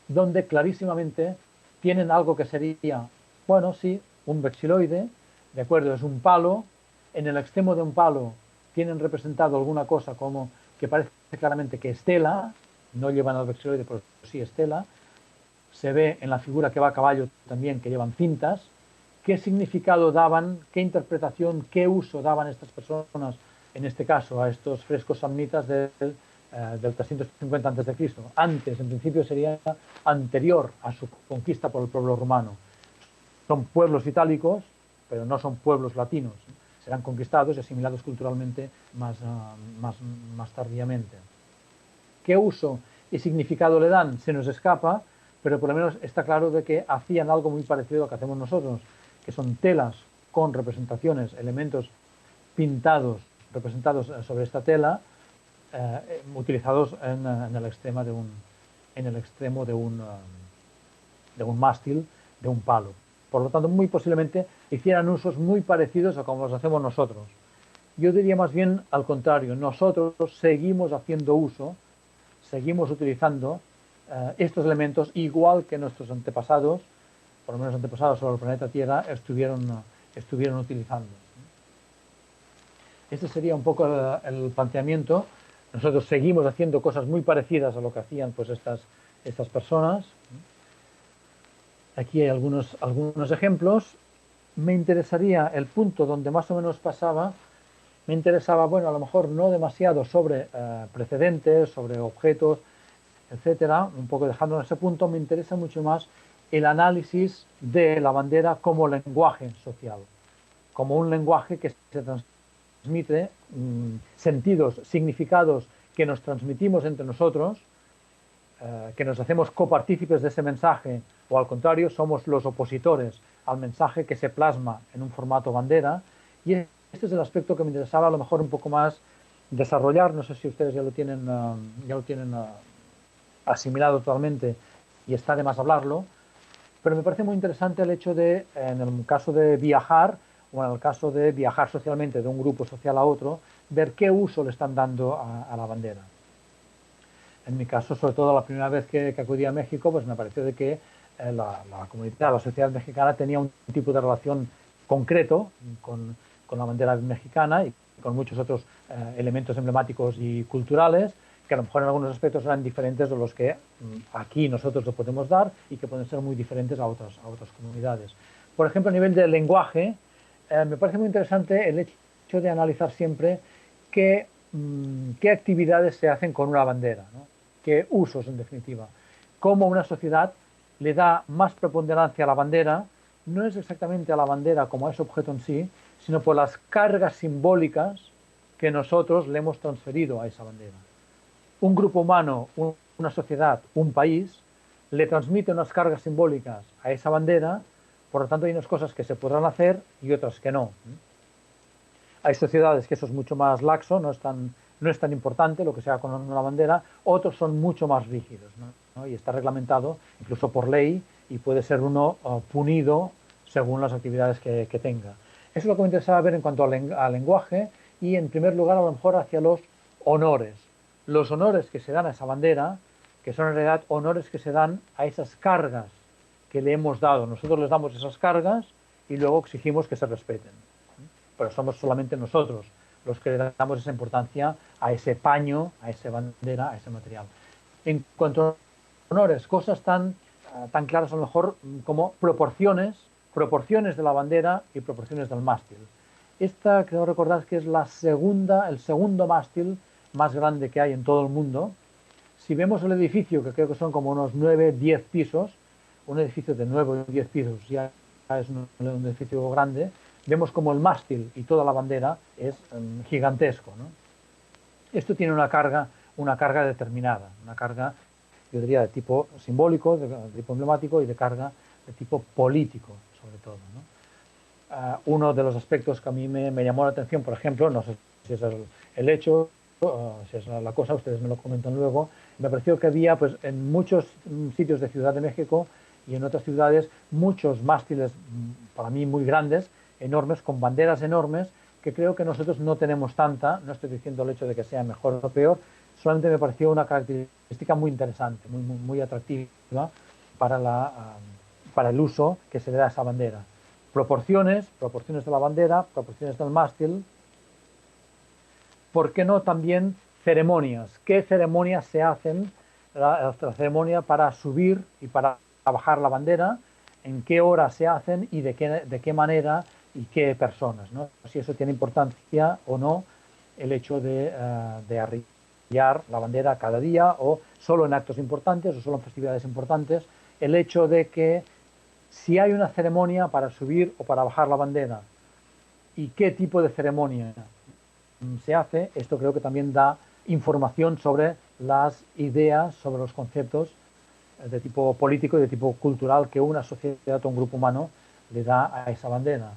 donde clarísimamente tienen algo que sería, bueno, sí, un vexiloide, de acuerdo, es un palo, en el extremo de un palo tienen representado alguna cosa como que parece claramente que es tela, no llevan al vexiloide, pero sí es tela, se ve en la figura que va a caballo también que llevan cintas, qué significado daban, qué interpretación, qué uso daban estas personas, en este caso, a estos frescos samnitas del 350 a.C. Antes, en principio, sería anterior a su conquista por el pueblo romano. Son pueblos itálicos, pero no son pueblos latinos. Serán conquistados y asimilados culturalmente más tardíamente. ¿Qué uso y significado le dan? Se nos escapa, pero por lo menos está claro de que hacían algo muy parecido a lo que hacemos nosotros, que son telas con representaciones, elementos pintados, representados sobre esta tela, utilizados en el extremo de un mástil, de un palo. Por lo tanto, muy posiblemente hicieran usos muy parecidos a como los hacemos nosotros. Yo diría más bien al contrario, nosotros seguimos haciendo uso, seguimos utilizando estos elementos igual que nuestros antepasados, por lo menos antepasados sobre el planeta Tierra, estuvieron utilizando. Este sería un poco el planteamiento. Nosotros seguimos haciendo cosas muy parecidas a lo que hacían pues estas personas. Aquí hay algunos ejemplos. Me interesaría el punto donde más o menos pasaba. Me interesaba, bueno, a lo mejor no demasiado sobre precedentes, sobre objetos, etcétera, un poco dejando en ese punto, me interesa mucho más el análisis de la bandera como lenguaje social, como un lenguaje que se transmite sentidos, significados que nos transmitimos entre nosotros, que nos hacemos copartícipes de ese mensaje, o al contrario, somos los opositores al mensaje que se plasma en un formato bandera. Y este es el aspecto que me interesaba a lo mejor un poco más desarrollar. No sé si ustedes ya lo tienen asimilado totalmente y está de más hablarlo, pero me parece muy interesante el hecho de, en el caso de viajar, o en el caso de viajar socialmente de un grupo social a otro, ver qué uso le están dando a la bandera. En mi caso, sobre todo la primera vez que acudí a México, pues me pareció de que la comunidad, la sociedad mexicana tenía un tipo de relación concreto con la bandera mexicana y con muchos otros elementos emblemáticos y culturales que a lo mejor en algunos aspectos eran diferentes de los que aquí nosotros lo podemos dar y que pueden ser muy diferentes a otras comunidades. Por ejemplo, a nivel del lenguaje, me parece muy interesante el hecho de analizar siempre qué actividades se hacen con una bandera, ¿no? Qué usos, en definitiva. Cómo una sociedad le da más preponderancia a la bandera, no es exactamente a la bandera como a ese objeto en sí, sino por las cargas simbólicas que nosotros le hemos transferido a esa bandera. Un grupo humano, una sociedad, un país, le transmite unas cargas simbólicas a esa bandera, por lo tanto hay unas cosas que se podrán hacer y otras que no. Hay sociedades que eso es mucho más laxo, no es tan importante lo que se haga con una bandera, otros son mucho más rígidos, ¿no? Y está reglamentado incluso por ley y puede ser uno punido según las actividades que tenga. Eso es lo que me interesaba ver en cuanto al lenguaje y en primer lugar a lo mejor hacia los honores. Los honores que se dan a esa bandera, que son en realidad honores que se dan a esas cargas que le hemos dado. Nosotros les damos esas cargas y luego exigimos que se respeten. Pero somos solamente nosotros los que le damos esa importancia a ese paño, a esa bandera, a ese material. En cuanto a honores, cosas tan claras a lo mejor como proporciones de la bandera y proporciones del mástil. Esta, creo recordar que es el segundo mástil más grande que hay en todo el mundo. Si vemos el edificio, que creo que son como unos 9-10 pisos, un edificio de 9 o 10 pisos ya es un edificio grande, vemos como el mástil y toda la bandera es gigantesco, ¿no? Esto tiene una carga determinada, una carga, yo diría, de tipo simbólico, de tipo emblemático y de carga de tipo político, sobre todo, ¿no? Uno de los aspectos que a mí me llamó la atención, por ejemplo, no sé si es el hecho, si es la cosa, ustedes me lo comentan luego, me pareció que había pues, en muchos sitios de Ciudad de México y en otras ciudades muchos mástiles, para mí muy grandes, enormes, con banderas enormes, que creo que nosotros no tenemos tanta, no estoy diciendo el hecho de que sea mejor o peor, solamente me pareció una característica muy interesante, muy atractiva para, para el uso que se le da a esa bandera. Proporciones de la bandera, proporciones del mástil. ¿Por qué no también ceremonias? ¿Qué ceremonias se hacen? La ceremonia para subir y para bajar la bandera, en qué hora se hacen y de qué manera y qué personas, ¿no? Si eso tiene importancia o no el hecho de arrillar la bandera cada día o solo en actos importantes o solo en festividades importantes. El hecho de que si hay una ceremonia para subir o para bajar la bandera y qué tipo de ceremonia se hace, esto creo que también da información sobre las ideas, sobre los conceptos de tipo político y de tipo cultural que una sociedad o un grupo humano le da a esa bandera.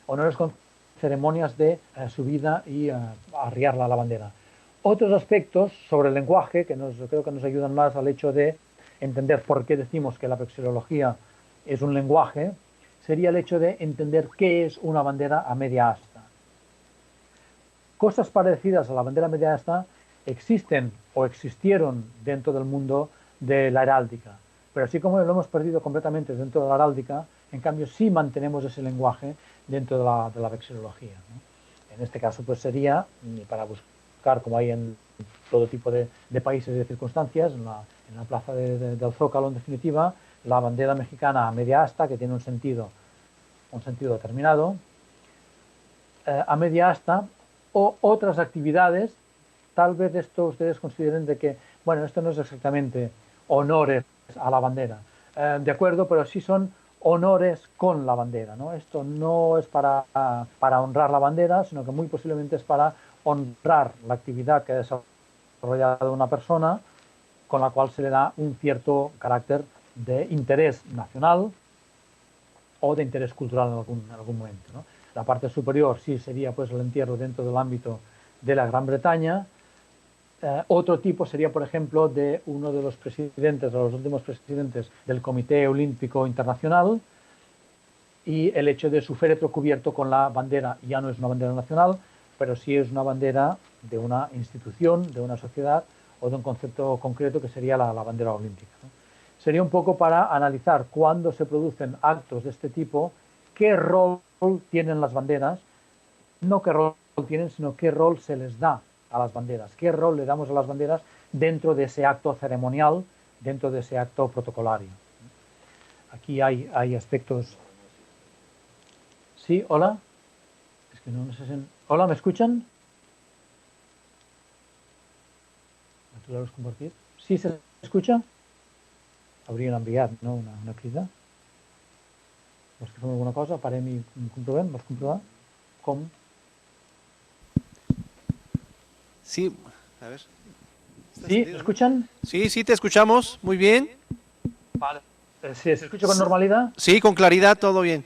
Honores con ceremonias de subida y arriarla a la bandera. Otros aspectos sobre el lenguaje que creo que nos ayudan más al hecho de entender por qué decimos que la vexilología es un lenguaje, sería el hecho de entender qué es una bandera a media asta. Cosas parecidas a la bandera media asta existen o existieron dentro del mundo de la heráldica, pero así como lo hemos perdido completamente dentro de la heráldica, en cambio sí mantenemos ese lenguaje dentro de la vexilología, ¿no? En este caso pues sería, para buscar como hay en todo tipo de países y de circunstancias, en la plaza del Zócalo en definitiva, la bandera mexicana a media asta, que tiene un sentido determinado, a media asta, o otras actividades, tal vez esto ustedes consideren de que, bueno, esto no es exactamente honores a la bandera, de acuerdo, pero sí son honores con la bandera, ¿no? Esto no es para honrar la bandera, sino que muy posiblemente es para honrar la actividad que ha desarrollado una persona, con la cual se le da un cierto carácter de interés nacional o de interés cultural en algún momento, ¿no? La parte superior sí sería pues el entierro dentro del ámbito de la Gran Bretaña. Otro tipo sería, por ejemplo, de uno de los presidentes o los últimos presidentes del Comité Olímpico Internacional, y el hecho de su féretro cubierto con la bandera, ya no es una bandera nacional, pero sí es una bandera de una institución, de una sociedad o de un concepto concreto que sería la bandera olímpica, ¿no? Sería un poco para analizar cuándo se producen actos de este tipo, qué rol tienen las banderas, no qué rol tienen, sino qué rol se les da a las banderas, qué rol le damos a las banderas dentro de ese acto ceremonial, dentro de ese acto protocolario. Aquí hay aspectos... Sí, hola. Es que no sé si... Hola, ¿me escuchan? ¿Naturales compartir? Sí, ¿se escucha? Haurien enviat, no? Una crida. Vols que fem alguna cosa? Parem i comprovem? Vols comprovar? Com? Sí, a ver. Sí, ¿me escuchan? Sí, sí, te escuchamos. Muy bien. Vale. ¿Se escucha con normalidad? Sí, con claridad, todo bien.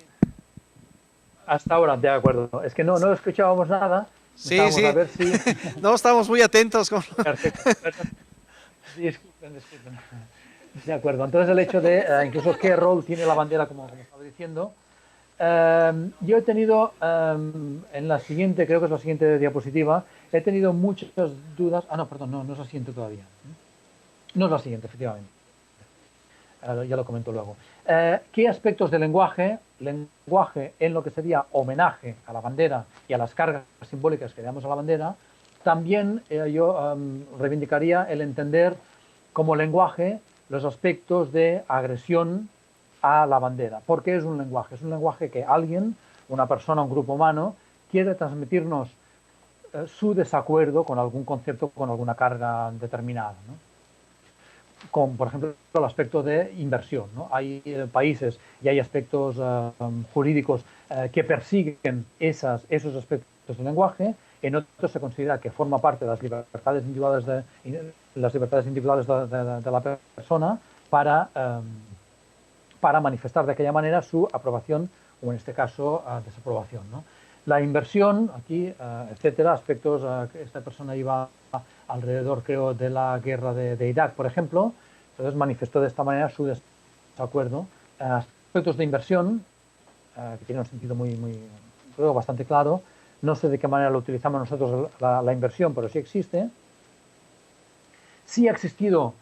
Hasta ahora, de acuerdo. Es que no escuchábamos nada. Sí, Estábamos sí. a ver si... No, estamos muy atentos. Perfecto. Disculpen. De acuerdo. Entonces el hecho de incluso qué rol tiene la bandera, como estaba diciendo. Yo he tenido, en la siguiente, creo que es la siguiente diapositiva, he tenido muchas dudas. Ah, no, perdón, no es la siguiente todavía. No es la siguiente, efectivamente. Ya lo comento luego. ¿Qué aspectos de lenguaje en lo que sería homenaje a la bandera y a las cargas simbólicas que le damos a la bandera? También yo reivindicaría el entender como lenguaje los aspectos de agresión a la bandera. ¿Por qué es un lenguaje? Es un lenguaje que alguien, una persona, un grupo humano, quiere transmitirnos su desacuerdo con algún concepto, con alguna carga determinada, ¿no? Con, por ejemplo, el aspecto de inversión, ¿no? Hay países y hay aspectos jurídicos que persiguen esos aspectos del lenguaje. En otros se considera que forma parte de las libertades individuales de la persona para manifestar de aquella manera su aprobación o en este caso desaprobación, ¿no? La inversión, aquí, etcétera, aspectos, esta persona iba alrededor, creo, de la guerra de Irak, por ejemplo, entonces manifestó de esta manera su desacuerdo. Aspectos de inversión, que tiene un sentido creo, bastante claro, no sé de qué manera lo utilizamos nosotros la inversión, pero sí existe. Sí ha existido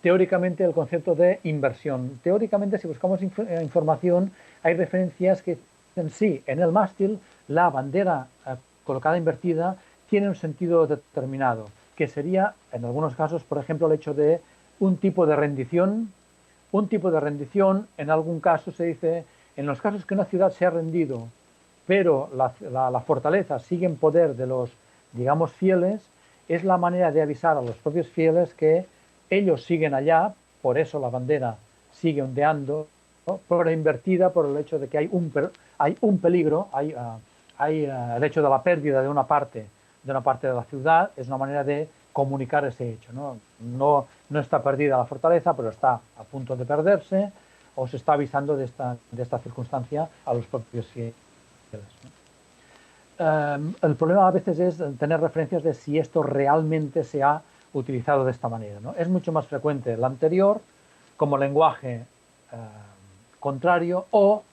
teóricamente el concepto de inversión. Teóricamente, si buscamos información, hay referencias que dicen sí, en el mástil la bandera colocada invertida tiene un sentido determinado, que sería, en algunos casos, por ejemplo, el hecho de un tipo de rendición. Un tipo de rendición, en algún caso se dice, en los casos que una ciudad se ha rendido, pero la fortaleza sigue en poder de los, digamos, fieles, es la manera de avisar a los propios fieles que ellos siguen allá, por eso la bandera sigue ondeando, ¿no? Pero invertida por el hecho de que hay un peligro, hay el hecho de la pérdida de una parte de la ciudad, es una manera de comunicar ese hecho, ¿no? No está perdida la fortaleza, pero está a punto de perderse, o se está avisando de esta circunstancia a los propios fieles, ¿no? El problema a veces es tener referencias de si esto realmente se ha utilizado de esta manera, ¿no? Es mucho más frecuente el anterior como lenguaje contrario o,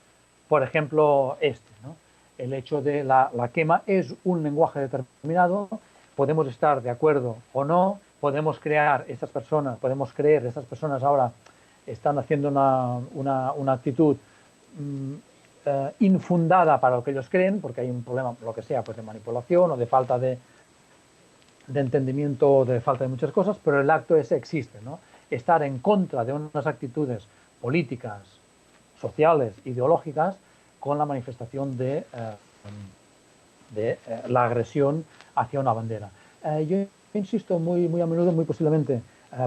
por ejemplo, este, ¿no? El hecho de la quema es un lenguaje determinado, podemos estar de acuerdo o no, podemos creer estas personas ahora están haciendo una actitud infundada para lo que ellos creen, porque hay un problema, lo que sea, pues de manipulación o de falta de entendimiento o de falta de muchas cosas, pero el acto ese existe, ¿no? Estar en contra de unas actitudes políticas, sociales, ideológicas, con la manifestación de la agresión hacia una bandera. Yo insisto muy a menudo, muy posiblemente,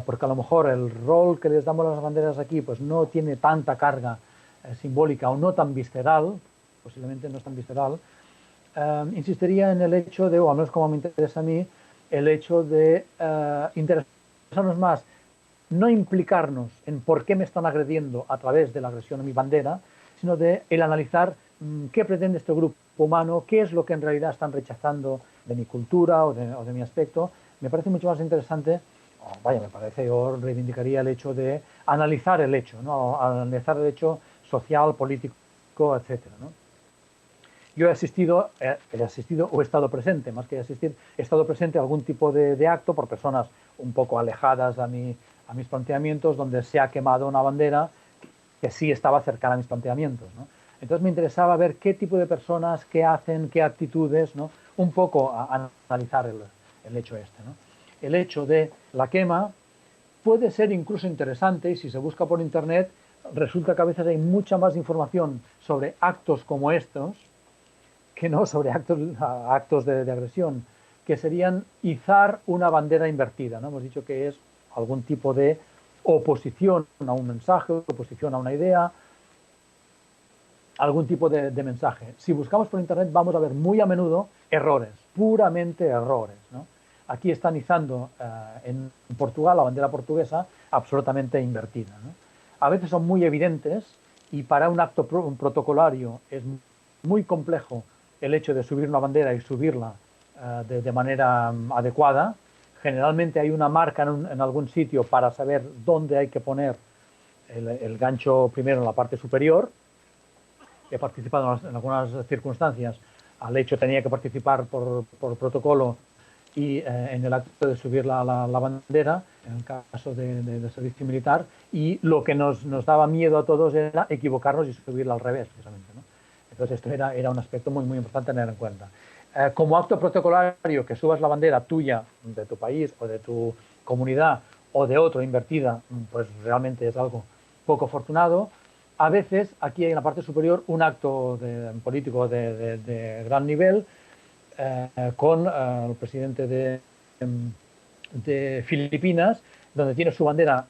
porque a lo mejor el rol que les damos a las banderas aquí pues no tiene tanta carga simbólica o no tan visceral, posiblemente no es tan visceral, insistiría en el hecho de, o al menos como me interesa a mí, el hecho de interesarnos más, no implicarnos en por qué me están agrediendo a través de la agresión a mi bandera, sino de el analizar qué pretende este grupo humano, qué es lo que en realidad están rechazando de mi cultura o de mi aspecto. Me parece mucho más interesante, yo reivindicaría el hecho de analizar el hecho, ¿no? Analizar el hecho social, político, etcétera, ¿no? Yo he asistido o he estado presente, más que asistir, he estado presente a algún tipo de acto por personas un poco alejadas a mis planteamientos, donde se ha quemado una bandera que sí estaba cercana a mis planteamientos, ¿no? Entonces me interesaba ver qué tipo de personas, qué hacen, qué actitudes, ¿no? Un poco a analizar el hecho este, ¿no? El hecho de la quema puede ser incluso interesante, y si se busca por internet resulta que a veces hay mucha más información sobre actos como estos que no sobre actos de agresión, que serían izar una bandera invertida, ¿no? Hemos dicho que es algún tipo de oposición a un mensaje, oposición a una idea, algún tipo de mensaje. Si buscamos por internet vamos a ver muy a menudo errores, puramente errores, ¿no? Aquí están izando en Portugal la bandera portuguesa absolutamente invertida, ¿no? A veces son muy evidentes y para un acto protocolario es muy complejo el hecho de subir una bandera y subirla de manera adecuada. Generalmente hay una marca en algún sitio para saber dónde hay que poner el gancho primero en la parte superior. He participado en algunas circunstancias. Al hecho tenía que participar por protocolo y en el acto de subir la bandera, en el caso de servicio militar, y lo que nos daba miedo a todos era equivocarnos y subirla al revés, precisamente, ¿no? Entonces esto era un aspecto muy importante a tener en cuenta. Como acto protocolario, que subas la bandera tuya, de tu país o de tu comunidad o de otro invertida, pues realmente es algo poco afortunado. A veces, aquí en la parte superior, un acto político de gran nivel, con el presidente de Filipinas, donde tiene su bandera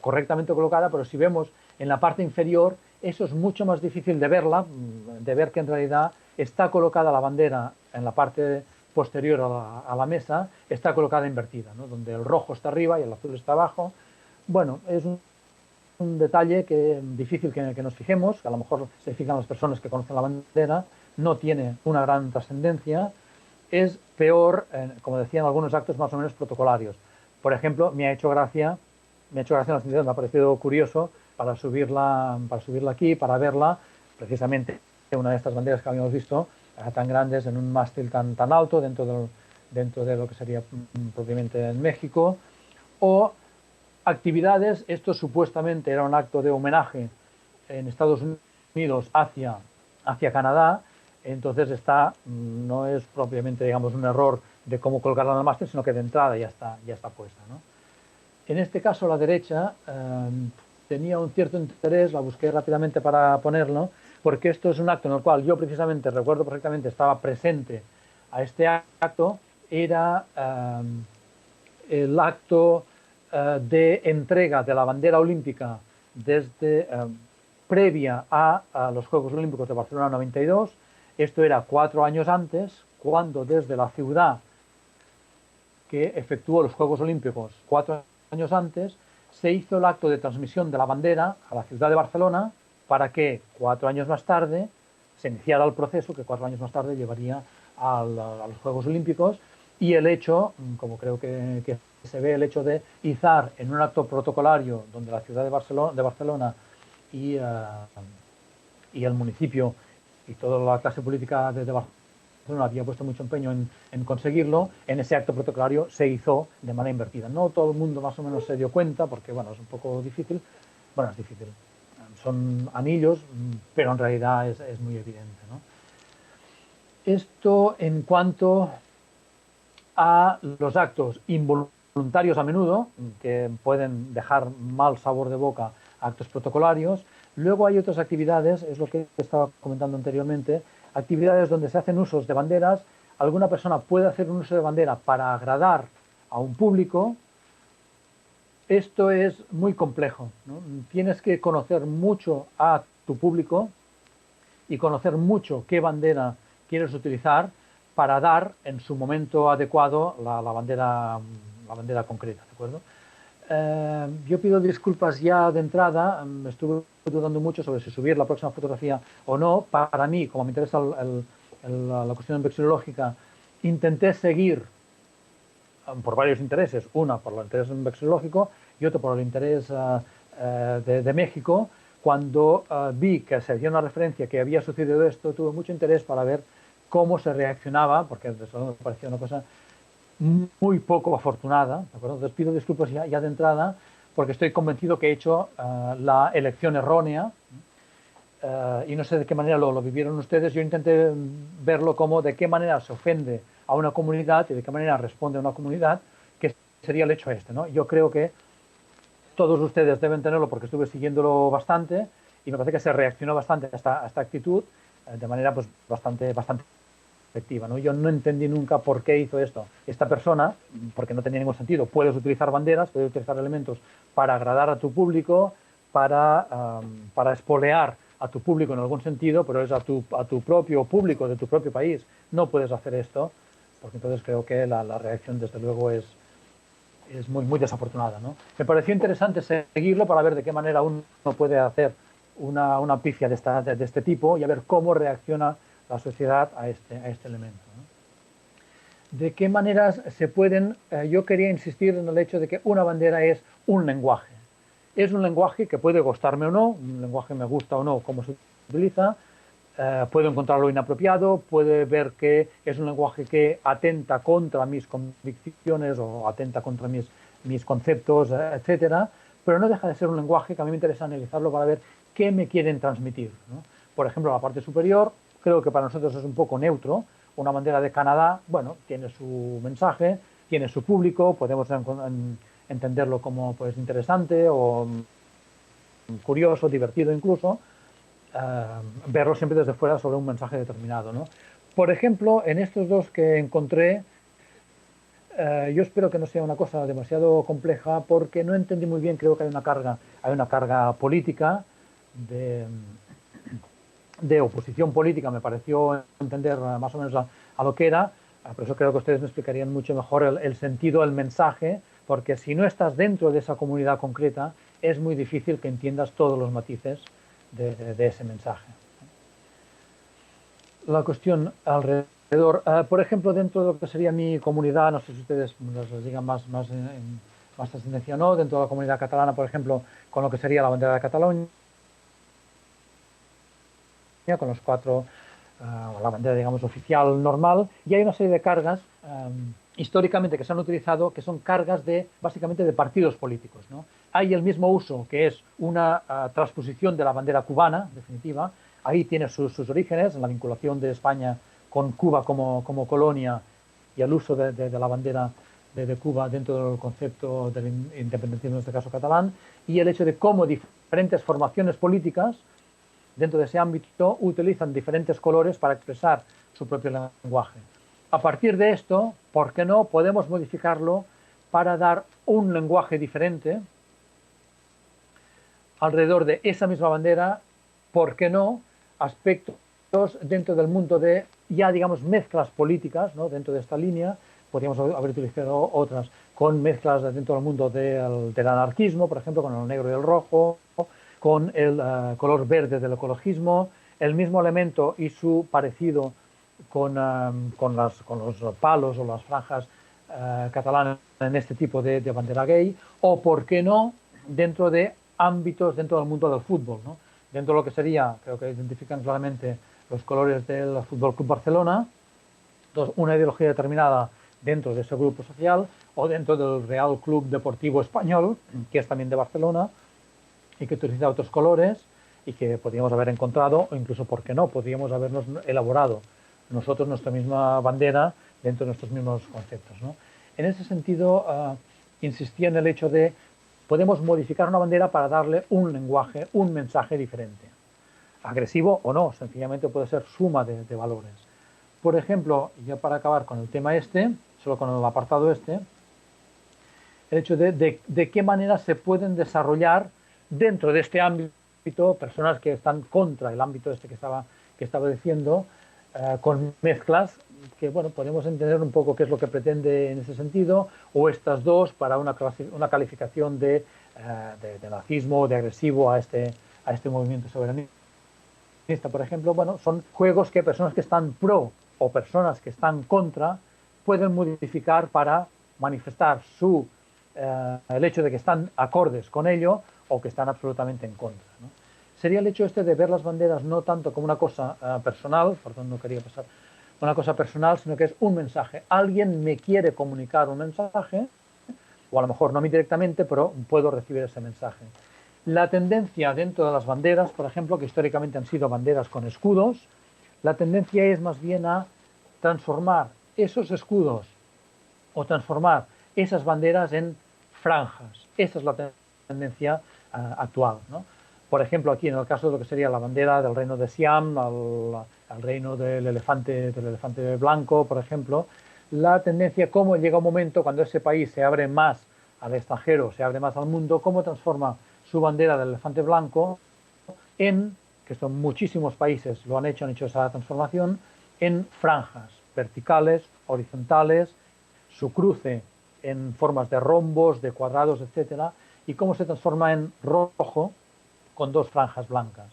correctamente colocada, pero si vemos en la parte inferior, eso es mucho más difícil de verla, de ver que en realidad está colocada la bandera en la parte posterior a la mesa, está colocada invertida, ¿no? Donde el rojo está arriba y el azul está abajo. Bueno, es un detalle difícil que nos fijemos, que a lo mejor se fijan las personas que conocen la bandera, no tiene una gran trascendencia, es peor, como decían algunos actos más o menos protocolarios. Por ejemplo, me ha hecho gracia en la sentido, me ha parecido curioso para subirla aquí, para verla, precisamente una de estas banderas que habíamos visto, tan grandes, en un mástil tan alto, dentro de lo que sería propiamente en México, o actividades, esto supuestamente era un acto de homenaje en Estados Unidos hacia Canadá, entonces no es propiamente, digamos, un error de cómo colgarla en el mástil, sino que de entrada ya está puesta, ¿no? En este caso la derecha tenía un cierto interés, la busqué rápidamente para ponerlo, porque esto es un acto en el cual yo precisamente, recuerdo perfectamente, estaba presente a este acto, era el acto de entrega de la bandera olímpica previa a los Juegos Olímpicos de Barcelona 92. Esto era 4 años antes, cuando desde la ciudad que efectuó los Juegos Olímpicos 4 años antes, se hizo el acto de transmisión de la bandera a la ciudad de Barcelona para que 4 años más tarde se iniciara el proceso que 4 años más tarde llevaría a los Juegos Olímpicos, y el hecho, como creo que se ve, el hecho de izar en un acto protocolario donde la ciudad de Barcelona y el municipio y toda la clase política de Barcelona había puesto mucho empeño en conseguirlo, en ese acto protocolario se hizo de manera invertida. No todo el mundo más o menos se dio cuenta, porque bueno, es un poco difícil, bueno, es difícil, son anillos, pero en realidad es muy evidente, ¿no? Esto en cuanto a los actos involuntarios a menudo, que pueden dejar mal sabor de boca, actos protocolarios. Luego hay otras actividades, es lo que estaba comentando anteriormente, actividades donde se hacen usos de banderas. Alguna persona puede hacer un uso de bandera para agradar a un público. Esto es muy complejo, ¿no? Tienes que conocer mucho a tu público y conocer mucho qué bandera quieres utilizar para dar en su momento adecuado la bandera concreta, ¿de acuerdo? Yo pido disculpas ya de entrada, estuve dudando mucho sobre si subir la próxima fotografía o no. Para mí, como me interesa la cuestión vexilológica, intenté seguir por varios intereses, una por el interés vexilológico y otro por el interés de México. Cuando vi que se hacía una referencia que había sucedido esto, tuve mucho interés para ver cómo se reaccionaba, porque desde luego me parecía una cosa muy poco afortunada, ¿de acuerdo? Entonces pido disculpas ya de entrada, porque estoy convencido que he hecho la elección errónea, y no sé de qué manera lo vivieron ustedes. Yo intenté verlo como de qué manera se ofende a una comunidad y de qué manera responde a una comunidad, que sería el hecho este, ¿no? Yo creo que todos ustedes deben tenerlo, porque estuve siguiéndolo bastante y me parece que se reaccionó bastante a esta actitud de manera pues bastante efectiva, ¿no? Yo no entendí nunca por qué hizo esto esta persona, porque no tenía ningún sentido. Puedes utilizar banderas, puedes utilizar elementos para agradar a tu público, para espolear a tu público en algún sentido, pero es a tu propio público de tu propio país. No puedes hacer esto, porque entonces creo que la reacción desde luego es muy desafortunada, ¿no? Me pareció interesante seguirlo para ver de qué manera uno puede hacer una pifia de este tipo y a ver cómo reacciona la sociedad a este elemento, ¿no? ¿De qué maneras se pueden? Yo quería insistir en el hecho de que una bandera es un lenguaje. Es un lenguaje que puede gustarme o no, un lenguaje me gusta o no, cómo se utiliza, puedo encontrarlo inapropiado, puede ver que es un lenguaje que atenta contra mis convicciones o atenta contra mis conceptos, etcétera, pero no deja de ser un lenguaje que a mí me interesa analizarlo para ver qué me quieren transmitir, ¿no? Por ejemplo, la parte superior, creo que para nosotros es un poco neutro. Una bandera de Canadá, bueno, tiene su mensaje, tiene su público, podemos entenderlo como pues interesante o curioso, divertido incluso, verlo siempre desde fuera sobre un mensaje determinado, ¿no? Por ejemplo, en estos dos que encontré, yo espero que no sea una cosa demasiado compleja, porque no entendí muy bien. Creo que hay una carga política de oposición política, me pareció entender más o menos a lo que era. Por eso creo que ustedes me explicarían mucho mejor el sentido, el mensaje, porque si no estás dentro de esa comunidad concreta, es muy difícil que entiendas todos los matices de ese mensaje. La cuestión alrededor, por ejemplo, dentro de lo que sería mi comunidad, no sé si ustedes nos digan más trascendencia o no, dentro de la comunidad catalana, por ejemplo, con lo que sería la bandera de Cataluña, con los cuatro, la bandera, digamos, oficial normal, y hay una serie de cargas históricamente que se han utilizado, que son cargas básicamente de partidos políticos, ¿no? Hay el mismo uso, que es una transposición de la bandera cubana, en definitiva. Ahí tiene sus orígenes, en la vinculación de España con Cuba como colonia y el uso de la bandera de Cuba dentro del concepto del independentismo, en este caso catalán, y el hecho de cómo diferentes formaciones políticas dentro de ese ámbito utilizan diferentes colores para expresar su propio lenguaje. A partir de esto, ¿por qué no podemos modificarlo para dar un lenguaje diferente alrededor de esa misma bandera? ¿Por qué no aspectos dentro del mundo de ya, digamos, mezclas políticas, ¿no? Dentro de esta línea? Podríamos haber utilizado otras con mezclas dentro del mundo del anarquismo, por ejemplo, con el negro y el rojo, con el color verde del ecologismo, el mismo elemento y su parecido con los palos o las franjas catalanas en este tipo de bandera gay, o por qué no dentro de ámbitos dentro del mundo del fútbol, ¿no? Dentro de lo que sería, creo que identifican claramente los colores del Fútbol Club Barcelona, entonces, una ideología determinada dentro de ese grupo social, o dentro del Real Club Deportivo Español, que es también de Barcelona, y que utiliza otros colores y que podríamos haber encontrado, o incluso, ¿por qué no?, podríamos habernos elaborado nosotros nuestra misma bandera dentro de nuestros mismos conceptos, ¿no? En ese sentido, insistía en el hecho de podemos modificar una bandera para darle un lenguaje, un mensaje diferente. Agresivo o no, sencillamente puede ser suma de valores. Por ejemplo, ya para acabar con el tema este, solo con el apartado este, el hecho de qué manera se pueden desarrollar dentro de este ámbito personas que están contra el ámbito este que estaba diciendo, con mezclas que, bueno, podemos entender un poco qué es lo que pretende en ese sentido, o estas dos para una calificación de nazismo o de agresivo a este movimiento soberanista, por ejemplo. Bueno, son juegos que personas que están pro o personas que están contra pueden modificar para manifestar el hecho de que están acordes con ello o que están absolutamente en contra, ¿no? Sería el hecho este de ver las banderas no tanto como una cosa personal, por tanto no quería pasar una cosa personal, sino que es un mensaje. Alguien me quiere comunicar un mensaje, o a lo mejor no a mí directamente, pero puedo recibir ese mensaje. La tendencia dentro de las banderas, por ejemplo, que históricamente han sido banderas con escudos, la tendencia es más bien a transformar esos escudos o transformar esas banderas en franjas. Esa es la tendencia actual, ¿no? Por ejemplo, aquí en el caso de lo que sería la bandera del reino de Siam, al reino del elefante blanco, por ejemplo, la tendencia, cómo llega un momento cuando ese país se abre más al extranjero, se abre más al mundo, cómo transforma su bandera del elefante blanco que son muchísimos países lo han hecho esa transformación, en franjas verticales, horizontales, su cruce en formas de rombos, de cuadrados, etcétera, y cómo se transforma en rojo con dos franjas blancas.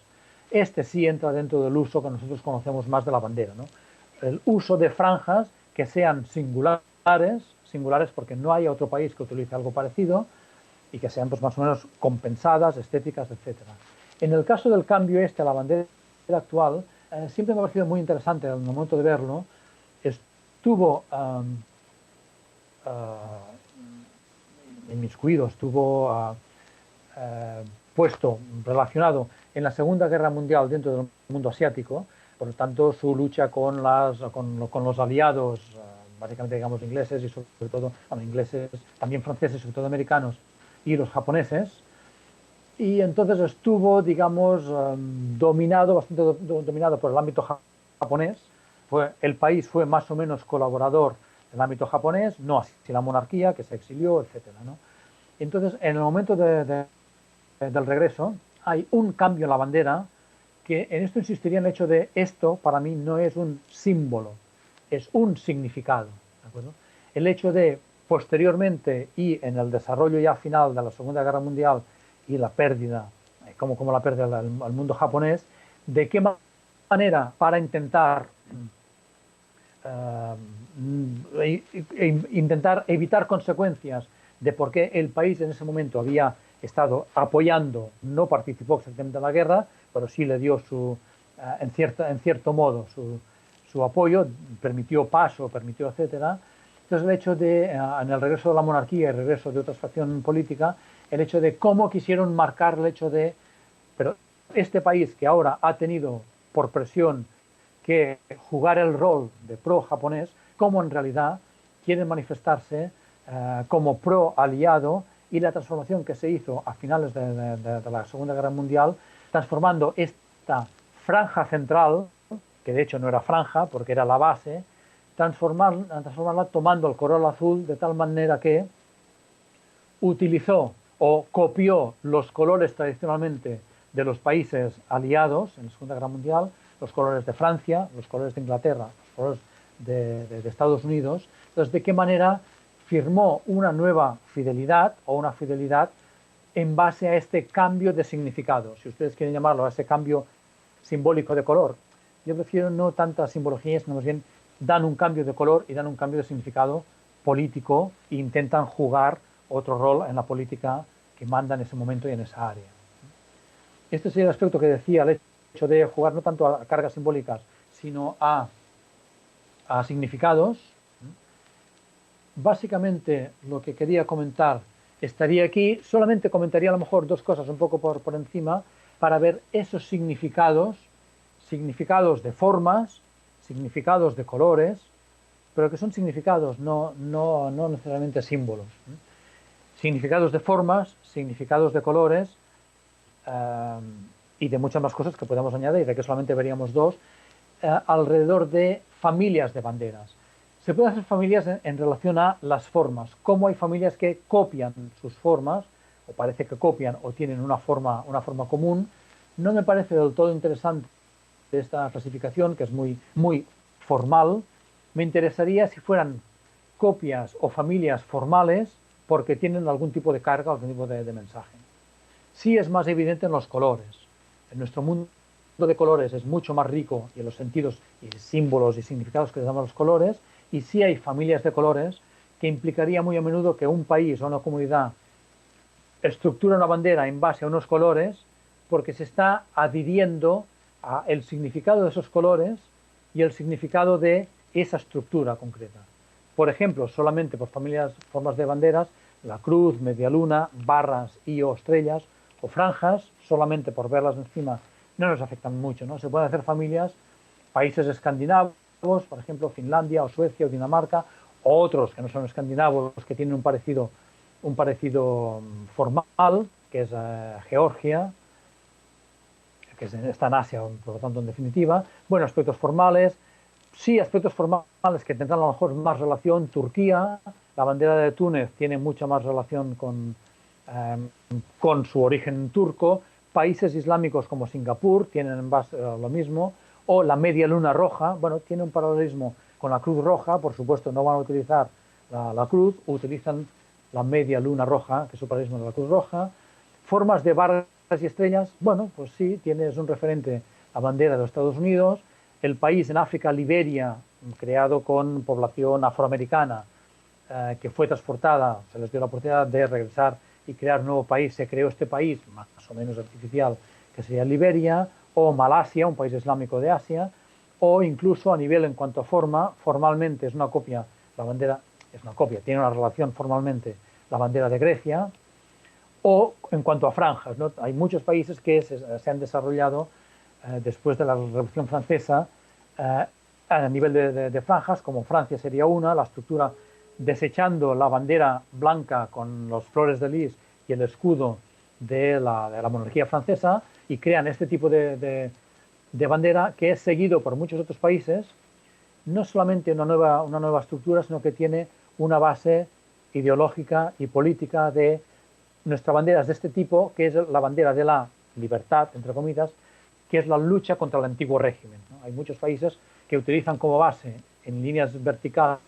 Este sí entra dentro del uso que nosotros conocemos más de la bandera, ¿no? El uso de franjas que sean singulares porque no hay otro país que utilice algo parecido, y que sean pues más o menos compensadas, estéticas, etcétera. En el caso del cambio a la bandera actual, siempre me ha parecido muy interesante en el momento de verlo. Estuvo inmiscuido, estuvo puesto, relacionado en la Segunda Guerra Mundial dentro del mundo asiático. Por lo tanto, su lucha con los aliados, básicamente, digamos, ingleses y sobre todo, ingleses, también franceses, sobre todo americanos, y los japoneses. Y entonces estuvo, digamos, bastante dominado por el ámbito japonés. El país fue más o menos colaborador del ámbito japonés, no así la monarquía, que se exilió, etcétera, ¿no? Entonces, en el momento del regreso, hay un cambio en la bandera, que en esto insistiría en el hecho de esto, para mí, no es un símbolo, es un significado, ¿de acuerdo? El hecho de, posteriormente y en el desarrollo ya final de la Segunda Guerra Mundial, y la pérdida, como la pérdida al mundo japonés, de qué manera para intentar intentar evitar consecuencias de por qué el país en ese momento había estado apoyando, no participó exactamente en la guerra, pero sí le dio en cierto modo su apoyo, permitió paso, permitió etcétera. Entonces el hecho de, en el regreso de la monarquía y el regreso de otra facción política, el hecho de cómo quisieron marcar el hecho de, pero este país que ahora ha tenido por presión que jugar el rol de pro-japonés, como en realidad quieren manifestarse como pro-aliado, y la transformación que se hizo a finales de la Segunda Guerra Mundial, transformando esta franja central, que de hecho no era franja porque era la base, transformarla tomando el color azul de tal manera que utilizó o copió los colores tradicionalmente de los países aliados en la Segunda Guerra Mundial, los colores de Francia, los colores de Inglaterra, los colores de Estados Unidos. Entonces, ¿de qué manera firmó una nueva fidelidad o una fidelidad en base a este cambio de significado? Si ustedes quieren llamarlo a ese cambio simbólico de color. Yo prefiero no tantas simbologías, sino más bien dan un cambio de color y dan un cambio de significado político e intentan jugar otro rol en la política que manda en ese momento y en esa área. Este es el aspecto que decía, el hecho de jugar no tanto a cargas simbólicas, sino a significados. Básicamente lo que quería comentar estaría aquí, solamente comentaría a lo mejor dos cosas un poco por encima, para ver esos significados, significados de formas, significados de colores, pero que son significados, no necesariamente símbolos. Significados de formas, significados de colores y de muchas más cosas que podemos añadir, de que solamente veríamos dos, alrededor de familias de banderas. Se pueden hacer familias en relación a las formas, cómo hay familias que copian sus formas, o parece que copian o tienen una forma común. No me parece del todo interesante esta clasificación, que es muy formal. Me interesaría si fueran copias o familias formales porque tienen algún tipo de carga, algún tipo de mensaje. Sí es más evidente en los colores. En nuestro mundo de colores es mucho más rico y en los sentidos y símbolos y significados que les damos a los colores, y sí hay familias de colores que implicaría muy a menudo que un país o una comunidad estructura una bandera en base a unos colores porque se está adhiriendo a el significado de esos colores y el significado de esa estructura concreta. Por ejemplo, solamente por formas de banderas, la cruz, media luna, barras y o estrellas o franjas, solamente por verlas encima no nos afectan mucho, ¿no? Se pueden hacer familias, países escandinavos, por ejemplo, Finlandia o Suecia o Dinamarca, o otros que no son escandinavos, que tienen un parecido formal, que es Georgia, que está en Asia, por lo tanto, en definitiva. Bueno, aspectos formales, sí, aspectos formales que tendrán a lo mejor más relación. Turquía, la bandera de Túnez tiene mucha más relación con su origen turco. Países islámicos como Singapur tienen lo mismo. O la media luna roja, bueno, tiene un paralelismo con la cruz roja. Por supuesto, no van a utilizar la cruz, utilizan la media luna roja, que es un paralelismo de la cruz roja. Formas de barras y estrellas, bueno, pues sí, tienes un referente, la bandera de los Estados Unidos. El país en África, Liberia, creado con población afroamericana, que fue transportada, se les dio la oportunidad de regresar y crear un nuevo país. Se creó este país, más o menos artificial, que sería Liberia, o Malasia, un país islámico de Asia, o incluso a nivel en cuanto a forma, formalmente es una copia, la bandera es una copia, tiene una relación formalmente la bandera de Grecia. O en cuanto a franjas, ¿no? Hay muchos países que se han desarrollado después de la Revolución Francesa a nivel de franjas, como Francia sería una, la estructura desechando la bandera blanca con los flores de lis y el escudo de la monarquía francesa, y crean este tipo de bandera que es seguido por muchos otros países, no solamente una nueva estructura, sino que tiene una base ideológica y política de nuestra bandera es de este tipo, que es la bandera de la libertad, entre comillas, que es la lucha contra el antiguo régimen, ¿no? Hay muchos países que utilizan como base en líneas verticales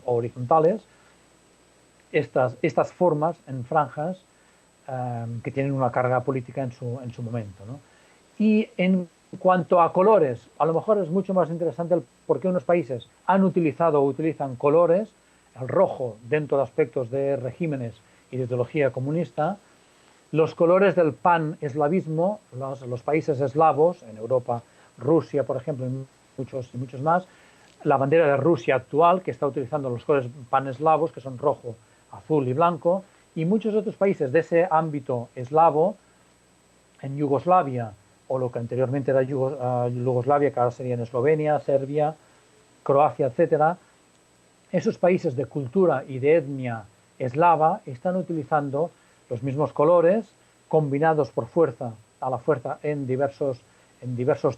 o horizontales estas formas en franjas que tienen una carga política en su momento, ¿no? Y en cuanto a colores, a lo mejor es mucho más interesante el por qué unos países han utilizado o utilizan colores, el rojo dentro de aspectos de regímenes y de ideología comunista, los colores del pan-eslavismo, los países eslavos, en Europa, Rusia, por ejemplo, y muchos más, la bandera de Rusia actual, que está utilizando los colores pan-eslavos, que son rojo, azul y blanco, y muchos otros países de ese ámbito eslavo, en Yugoslavia, o lo que anteriormente era Yugoslavia, que ahora sería en Eslovenia, Serbia, Croacia, etcétera, esos países de cultura y de etnia eslava están utilizando los mismos colores combinados por fuerza, a la fuerza en diversos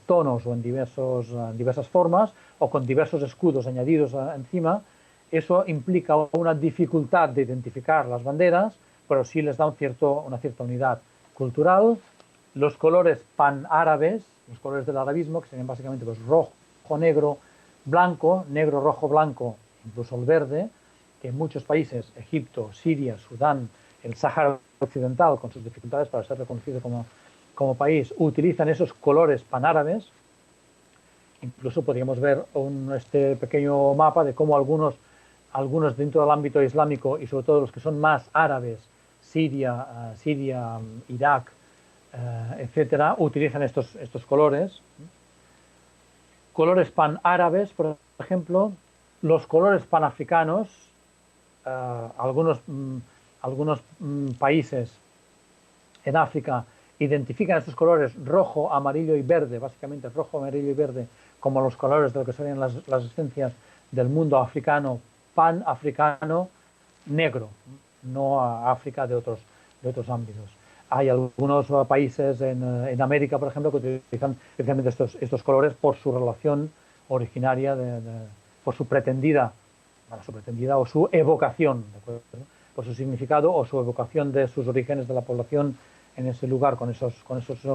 tonos o en diversas formas o con diversos escudos añadidos encima. Eso implica una dificultad de identificar las banderas, pero sí les da una cierta unidad cultural. Los colores panárabes, los colores del arabismo, que serían básicamente pues, rojo, negro, blanco, negro, rojo, blanco, incluso el verde, que en muchos países, Egipto, Siria, Sudán, el Sáhara Occidental, con sus dificultades para ser reconocido como país, utilizan esos colores panárabes. Incluso podríamos ver este pequeño mapa de cómo algunos dentro del ámbito islámico y sobre todo los que son más árabes, Siria, Irak, etcétera, utilizan estos colores. Colores panárabes, por ejemplo, los colores panafricanos, algunos países en África identifican estos colores rojo, amarillo y verde, básicamente rojo, amarillo y verde, como los colores de lo que serían las esencias del mundo africano, panafricano, negro, no a África de otros ámbitos. Hay algunos países en América, por ejemplo, que utilizan especialmente estos colores por su relación originaria, por su pretendida o su evocación, ¿de acuerdo? Por su significado o su evocación de sus orígenes de la población en ese lugar con esos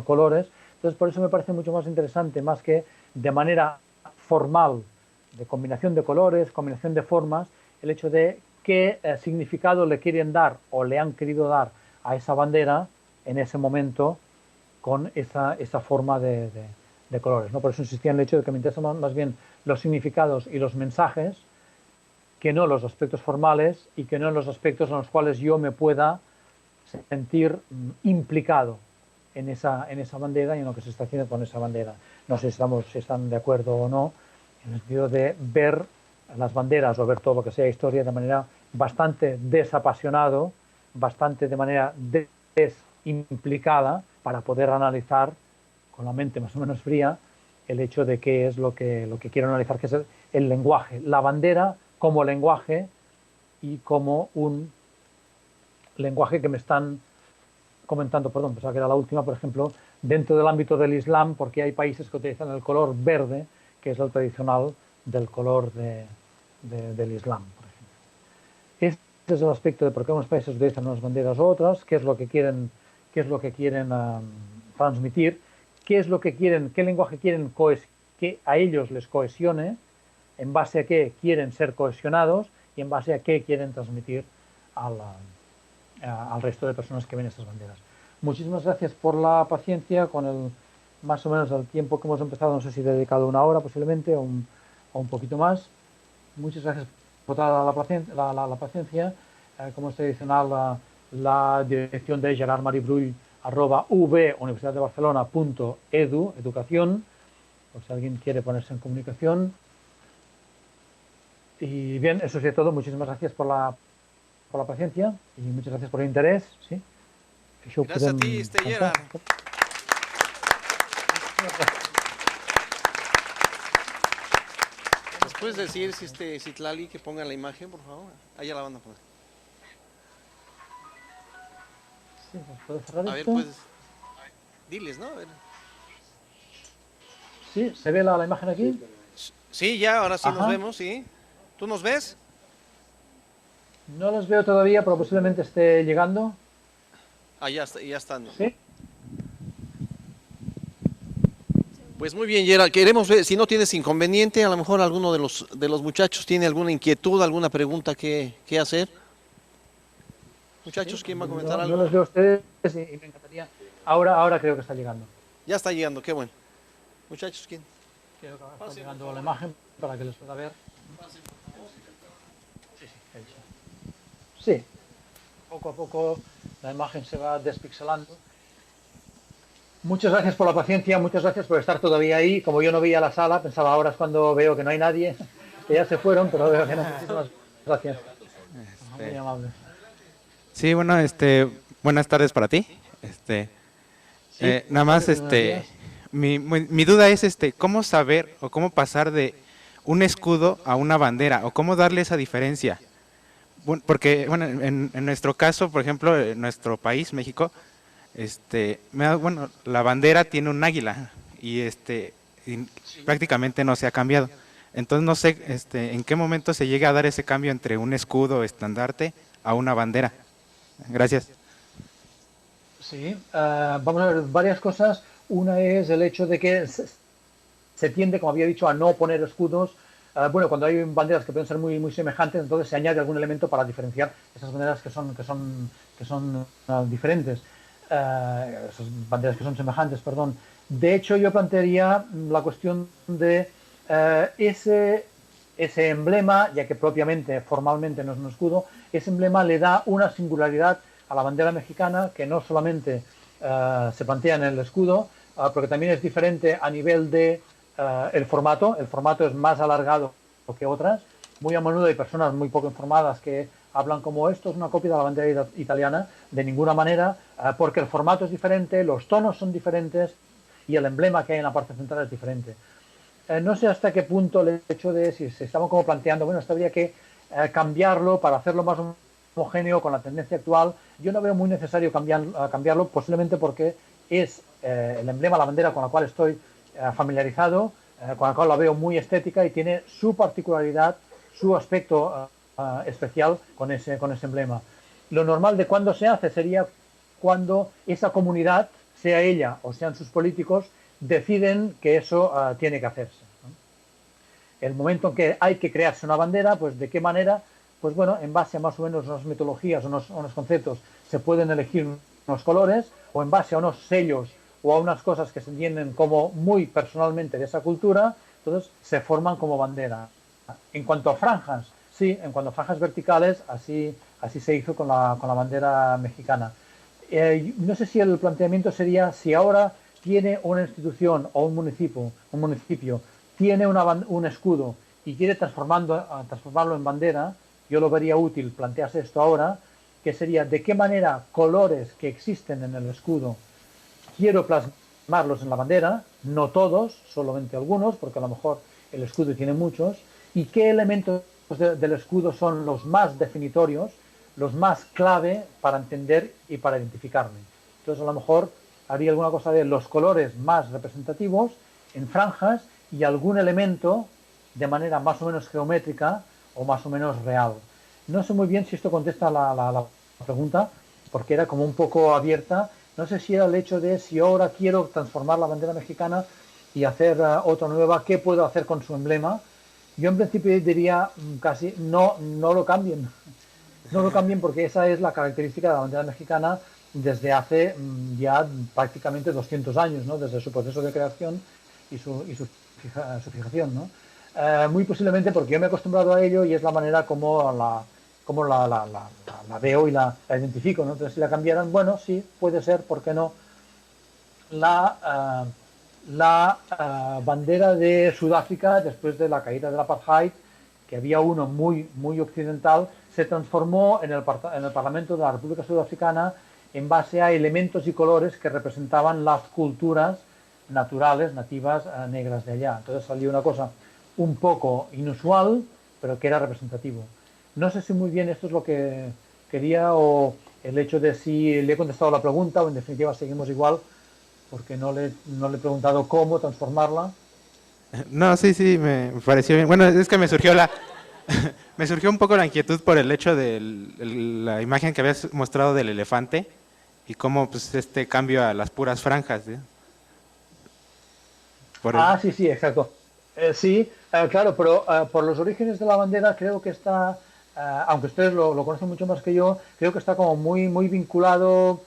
colores. Entonces, por eso me parece mucho más interesante, más que de manera formal, de combinación de colores, combinación de formas, el hecho de qué significado le quieren dar o le han querido dar a esa bandera en ese momento con esa forma de colores, ¿no? Por eso insistía en el hecho de que me interesan más bien los significados y los mensajes que no los aspectos formales y que no los aspectos en los cuales yo me pueda sentir implicado en esa bandera y en lo que se está haciendo con esa bandera. No sé si están de acuerdo o no, en el sentido de ver las banderas o ver todo lo que sea historia de manera bastante desapasionado, bastante de manera desimplicada, para poder analizar con la mente más o menos fría el hecho de qué es lo que quiero analizar, que es el lenguaje, la bandera como lenguaje y como un lenguaje que me están comentando, perdón, pensaba que era la última, por ejemplo, dentro del ámbito del Islam, porque hay países que utilizan el color verde, que es el tradicional del color del Islam, por ejemplo. Este es el aspecto de por qué unos países utilizan unas banderas u otras, qué es lo que quieren transmitir, qué lenguaje quieren que a ellos les cohesione, en base a qué quieren ser cohesionados y en base a qué quieren transmitir al resto de personas que ven estas banderas. Muchísimas gracias por la paciencia con más o menos el tiempo que hemos empezado, no sé si he dedicado una hora posiblemente o un poquito más. Muchas gracias por toda la paciencia. Como es tradicional, la dirección de Gerard Maribrull @universidaddebarcelona.edu, educación, por si alguien quiere ponerse en comunicación. Y bien, eso es todo. Muchísimas gracias por la paciencia y muchas gracias por el interés. ¿Sí? Gracias a ti, Gerard. ¿Nos puedes decir si Citlali que ponga la imagen, por favor? Allá la van a poner. Sí, ¿puedo cerrar a esto? ver, pues, diles, ¿no? A ver. Sí, ¿se ve la imagen aquí? Sí, ya, ahora sí. Ajá. Nos vemos, sí. ¿Tú nos ves? No los veo todavía, pero posiblemente esté llegando. Ah, ya están. ¿Sí? Pues muy bien, Gerald, queremos ver, si no tienes inconveniente, a lo mejor alguno de los muchachos tiene alguna inquietud, alguna pregunta que hacer. Muchachos, ¿quién va a No, comentar no algo? los veo a ustedes y me encantaría. Ahora creo que está llegando. Ya está llegando, qué bueno. Muchachos, ¿quién? Creo que ahora está llegando la imagen para que les pueda ver. Sí, sí, hecho. Sí, poco a poco la imagen se va despixelando. Muchas gracias por la paciencia, muchas gracias por estar todavía ahí. Como yo no veía la sala, pensaba ahora es cuando veo que no hay nadie, que ya se fueron, pero veo que no. Muchísimas gracias. Muy amable. Sí, bueno, buenas tardes para ti. Nada más, buenos días. mi duda es, ¿cómo saber o cómo pasar de un escudo a una bandera o cómo darle esa diferencia? Porque, bueno, en nuestro caso, por ejemplo, en nuestro país, México, bueno, la bandera tiene un águila y y prácticamente no se ha cambiado. Entonces no sé, en qué momento se llega a dar ese cambio entre un escudo estandarte a una bandera. Gracias. Sí, vamos a ver varias cosas. Una es el hecho de que se tiende, como había dicho, a no poner escudos. Bueno, cuando hay banderas que pueden ser muy semejantes, entonces se añade algún elemento para diferenciar esas banderas que son diferentes. Esas banderas que son semejantes, perdón. De hecho, yo plantearía la cuestión de ese emblema, ya que propiamente, formalmente no es un escudo, ese emblema le da una singularidad a la bandera mexicana que no solamente se plantea en el escudo, porque también es diferente a nivel de el formato es más alargado que otras. Muy a menudo hay personas muy poco informadas que hablan como esto es una copia de la bandera italiana, de ninguna manera, porque el formato es diferente, los tonos son diferentes y el emblema que hay en la parte central es diferente. No sé hasta qué punto el hecho de si se estamos como planteando, bueno, esto habría que cambiarlo para hacerlo más homogéneo con la tendencia actual. Yo no veo muy necesario cambiarlo, posiblemente porque es el emblema, la bandera con la cual estoy familiarizado, con la cual la veo muy estética y tiene su particularidad, su aspecto especial con ese emblema. Lo normal de cuando se hace sería cuando esa comunidad, sea ella o sean sus políticos, deciden que eso tiene que hacerse, ¿no? El momento en que hay que crearse una bandera, pues de qué manera, pues bueno, en base a más o menos unas metodologías, unos conceptos, se pueden elegir unos colores, o en base a unos sellos o a unas cosas que se entienden como muy personalmente de esa cultura, entonces se forman como bandera. En cuanto a franjas, sí, en cuanto a franjas verticales, así se hizo con la bandera mexicana. No sé si el planteamiento sería si ahora tiene una institución o un municipio tiene un escudo y quiere transformarlo en bandera, yo lo vería útil plantearse esto ahora, que sería de qué manera colores que existen en el escudo quiero plasmarlos en la bandera, no todos, solamente algunos, porque a lo mejor el escudo tiene muchos, y qué elementos del escudo son los más definitorios, los más clave para entender y para identificarme. Entonces a lo mejor haría alguna cosa de los colores más representativos en franjas y algún elemento de manera más o menos geométrica o más o menos real. No sé muy bien si esto contesta la pregunta, porque era como un poco abierta. No sé si era el hecho de si ahora quiero transformar la bandera mexicana y hacer otra nueva, ¿qué puedo hacer con su emblema? Yo en principio diría casi no lo cambien. No lo cambien porque esa es la característica de la bandera mexicana desde hace ya prácticamente 200 años, ¿no? Desde su proceso de creación y su fijación, ¿no? Muy posiblemente porque yo me he acostumbrado a ello y es la manera como la veo y la identifico, ¿no? Entonces si la cambiaran, bueno, sí, puede ser, ¿por qué no? La bandera de Sudáfrica después de la caída del apartheid, que había uno muy occidental, se transformó en el Parlamento de la República Sudafricana en base a elementos y colores que representaban las culturas naturales, nativas, negras de allá. Entonces salió una cosa un poco inusual, pero que era representativo. No sé si muy bien esto es lo que quería o el hecho de si le he contestado la pregunta o en definitiva seguimos igual, porque no le he preguntado cómo transformarla. No, sí, me pareció bien. Bueno, es que me surgió me surgió un poco la inquietud por el hecho de la imagen que habías mostrado del elefante y cómo pues este cambio a las puras franjas, ¿sí? Sí, exacto. Sí, claro, pero por los orígenes de la bandera creo que está aunque ustedes lo conocen mucho más que yo, creo que está como muy vinculado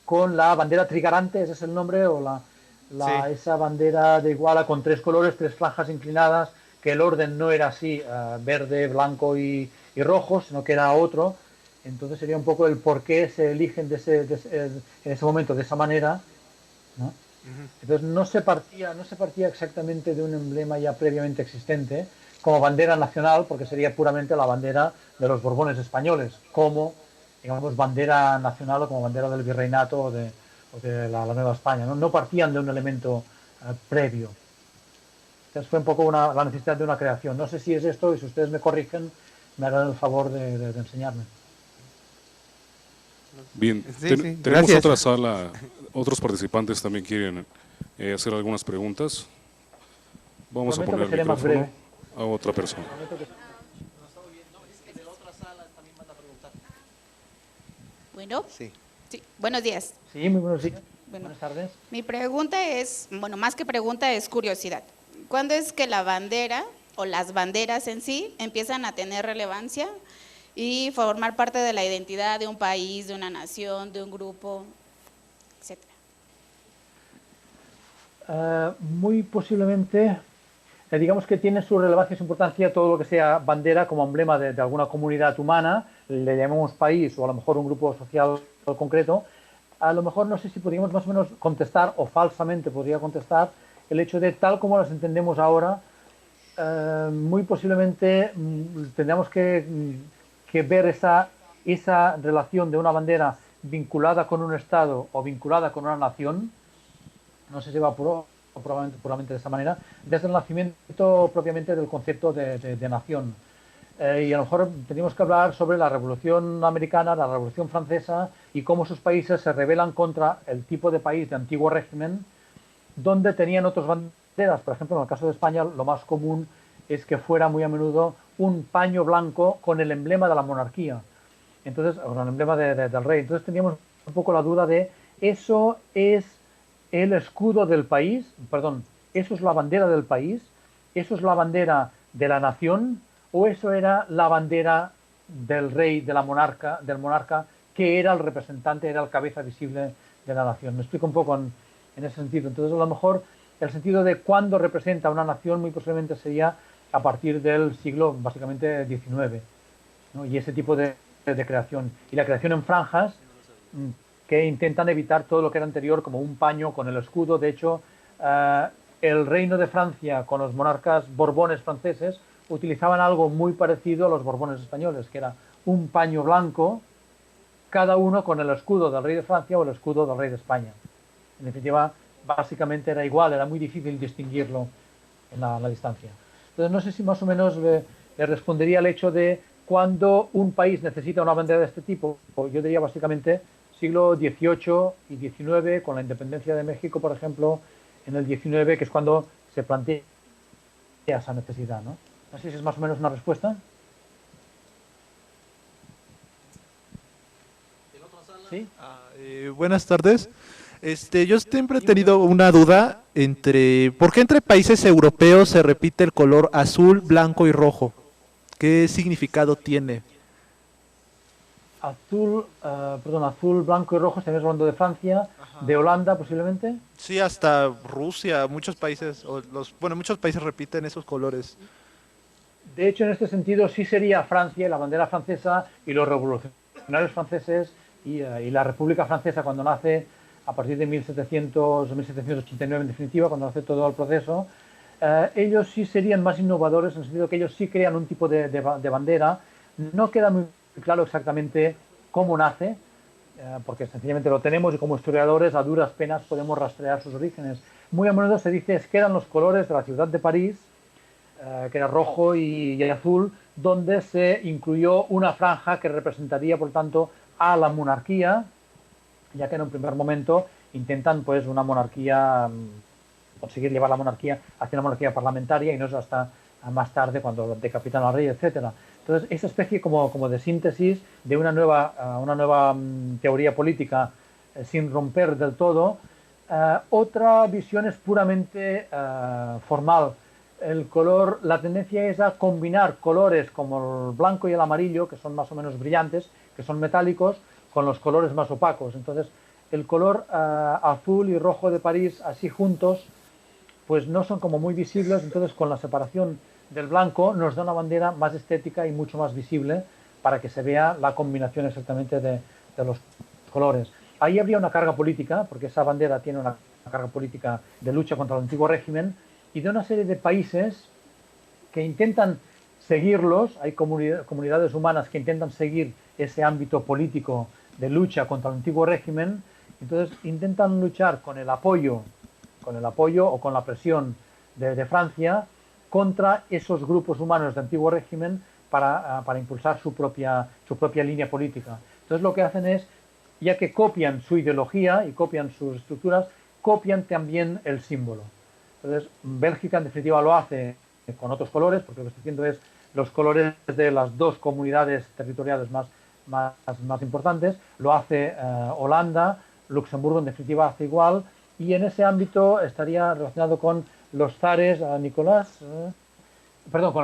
con la bandera trigarante, ese es el nombre, o Sí. esa bandera de Iguala con 3 colores, 3 franjas inclinadas, que el orden no era así, verde, blanco y rojo, sino que era otro. Entonces sería un poco el por qué se eligen en ese momento de esa manera, ¿no? Entonces no se partía exactamente de un emblema ya previamente existente como bandera nacional, porque sería puramente la bandera de los Borbones españoles, como, digamos, bandera nacional o como bandera del virreinato o de la Nueva España. No partían de un elemento previo. Entonces fue un poco la necesidad de una creación. No sé si es esto, y si ustedes me corrigen, me harán el favor de enseñarme. Bien, Sí, sí, tenemos gracias. otra sala, otros participantes también quieren hacer algunas preguntas. Vamos a Prometo poner que el seré más micrófono breve. a otra persona. Bueno, Sí. sí, buenos días. Sí, muy buenos días. Bueno, Buenas tardes. mi pregunta es, bueno, más que pregunta es curiosidad. ¿Cuándo es que la bandera o las banderas en sí empiezan a tener relevancia y formar parte de la identidad de un país, de una nación, de un grupo, etcétera? Muy posiblemente, digamos que tiene su relevancia y su importancia todo lo que sea bandera como emblema de alguna comunidad humana, le llamamos país o a lo mejor un grupo social concreto. A lo mejor no sé si podríamos más o menos contestar, o falsamente podría contestar, el hecho de tal como las entendemos ahora, muy posiblemente tendríamos que ver esa relación de una bandera vinculada con un Estado o vinculada con una nación. No se lleva puramente de esa manera, desde el nacimiento propiamente del concepto de nación. Y a lo mejor tenemos que hablar sobre la Revolución Americana, la Revolución Francesa y cómo sus países se rebelan contra el tipo de país de antiguo régimen, donde tenían otras banderas. Por ejemplo, en el caso de España, lo más común es que fuera muy a menudo un paño blanco con el emblema de la monarquía, entonces, con el emblema del rey. Entonces teníamos un poco la duda de, ¿eso es el escudo del país? Perdón, ¿eso es la bandera del país? ¿Eso es la bandera de la nación? ¿O eso era la bandera del rey, del monarca, que era el representante, era el cabeza visible de la nación? Me explico un poco en ese sentido. Entonces, a lo mejor el sentido de cuándo representa una nación muy posiblemente sería a partir del siglo, básicamente, XIX, ¿no? Y ese tipo de creación. Y la creación en franjas que intentan evitar todo lo que era anterior, como un paño con el escudo. De hecho, el reino de Francia con los monarcas borbones franceses utilizaban algo muy parecido a los borbones españoles, que era un paño blanco, cada uno con el escudo del rey de Francia o el escudo del rey de España. En definitiva, básicamente era igual, era muy difícil distinguirlo en la distancia. Entonces, no sé si más o menos le respondería al hecho de cuando un país necesita una bandera de este tipo. Yo diría básicamente siglo XVIII y XIX, con la independencia de México, por ejemplo, en el XIX, que es cuando se plantea esa necesidad, ¿no? No sé si es más o menos una respuesta. ¿Sí? Buenas tardes. Yo siempre he tenido una duda entre ¿por qué entre países europeos se repite el color azul, blanco y rojo? ¿Qué significado tiene? Azul, blanco y rojo, estamos hablando de Francia, de Holanda posiblemente. Sí, hasta Rusia, muchos países, muchos países repiten esos colores. De hecho, en este sentido sí sería Francia, la bandera francesa y los revolucionarios franceses y la República Francesa cuando nace a partir de 1789 en definitiva, cuando nace todo el proceso. Ellos sí serían más innovadores en el sentido que ellos sí crean un tipo de bandera. No queda muy claro exactamente cómo nace, porque sencillamente lo tenemos y como historiadores a duras penas podemos rastrear sus orígenes. Muy a menudo se dice que eran los colores de la ciudad de París, que era rojo y azul, donde se incluyó una franja que representaría, por tanto, a la monarquía, ya que en un primer momento intentan pues una monarquía, conseguir llevar la monarquía hacia una monarquía parlamentaria y no es hasta más tarde cuando decapitan al rey, etcétera. Entonces, esa especie como de síntesis de una nueva teoría política sin romper del todo. Otra visión es puramente formal. el color, la tendencia es a combinar colores como el blanco y el amarillo, que son más o menos brillantes, que son metálicos, con los colores más opacos. Entonces, el color azul y rojo de París, así juntos, pues no son como muy visibles. Entonces, con la separación del blanco, nos da una bandera más estética y mucho más visible para que se vea la combinación exactamente de los colores. Ahí habría una carga política, porque esa bandera tiene una carga política de lucha contra el antiguo régimen, y de una serie de países que intentan seguirlos. Hay comunidades humanas que intentan seguir ese ámbito político de lucha contra el antiguo régimen. Entonces intentan luchar con el apoyo o con la presión de Francia contra esos grupos humanos de antiguo régimen para impulsar su propia línea política. Entonces lo que hacen es, ya que copian su ideología y copian sus estructuras, copian también el símbolo. Entonces, Bélgica en definitiva lo hace con otros colores, porque lo que estoy diciendo es los colores de las dos comunidades territoriales más importantes. Lo hace Holanda, Luxemburgo en definitiva hace igual, y en ese ámbito estaría relacionado con los zares con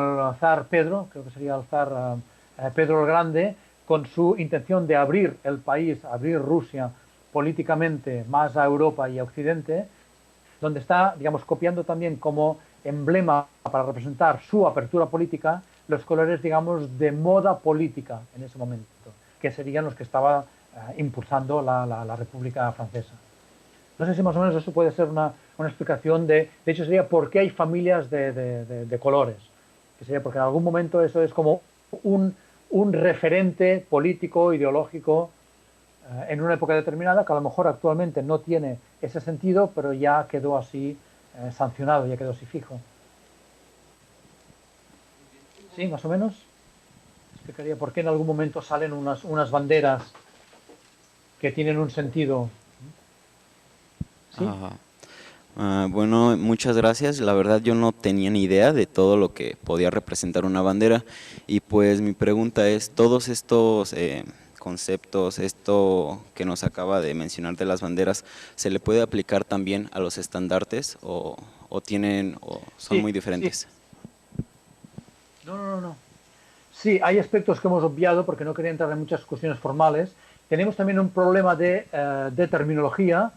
el zar Pedro, creo que sería el zar Pedro el Grande, con su intención de abrir el país, abrir Rusia políticamente más a Europa y a Occidente, donde está, digamos, copiando también como emblema para representar su apertura política los colores, digamos, de moda política en ese momento, que serían los que estaba impulsando la República Francesa. No sé si más o menos eso puede ser una explicación de hecho sería por qué hay familias de colores, que sería porque en algún momento eso es como un referente político, ideológico, en una época determinada, que a lo mejor actualmente no tiene ese sentido, pero ya quedó así sancionado, ya quedó así fijo. Sí, más o menos. Explicaría por qué en algún momento salen unas banderas que tienen un sentido. ¿Sí? Bueno, muchas gracias. La verdad yo no tenía ni idea de todo lo que podía representar una bandera, y pues mi pregunta es, todos estos conceptos, esto que nos acaba de mencionar de las banderas, ¿se le puede aplicar también a los estandartes o son muy diferentes? Sí. No. Sí, hay aspectos que hemos obviado porque no quería entrar en muchas cuestiones formales. Tenemos también un problema de terminología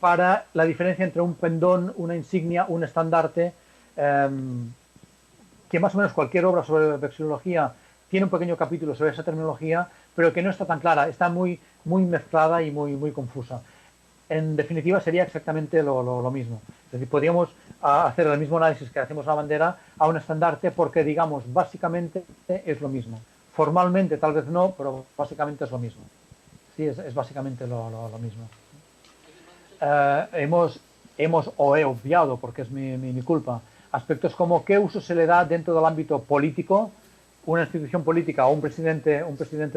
para la diferencia entre un pendón, una insignia, un estandarte, que más o menos cualquier obra sobre vexilología tiene un pequeño capítulo sobre esa terminología, pero que no está tan clara, está muy mezclada y muy confusa. En definitiva sería exactamente lo mismo. Es decir, podríamos hacer el mismo análisis que hacemos a la bandera a un estandarte, porque, digamos, básicamente es lo mismo. Formalmente tal vez no, pero básicamente es lo mismo. Sí, es básicamente lo mismo. He obviado, porque es mi culpa, aspectos como qué uso se le da dentro del ámbito político. Una institución política o un presidente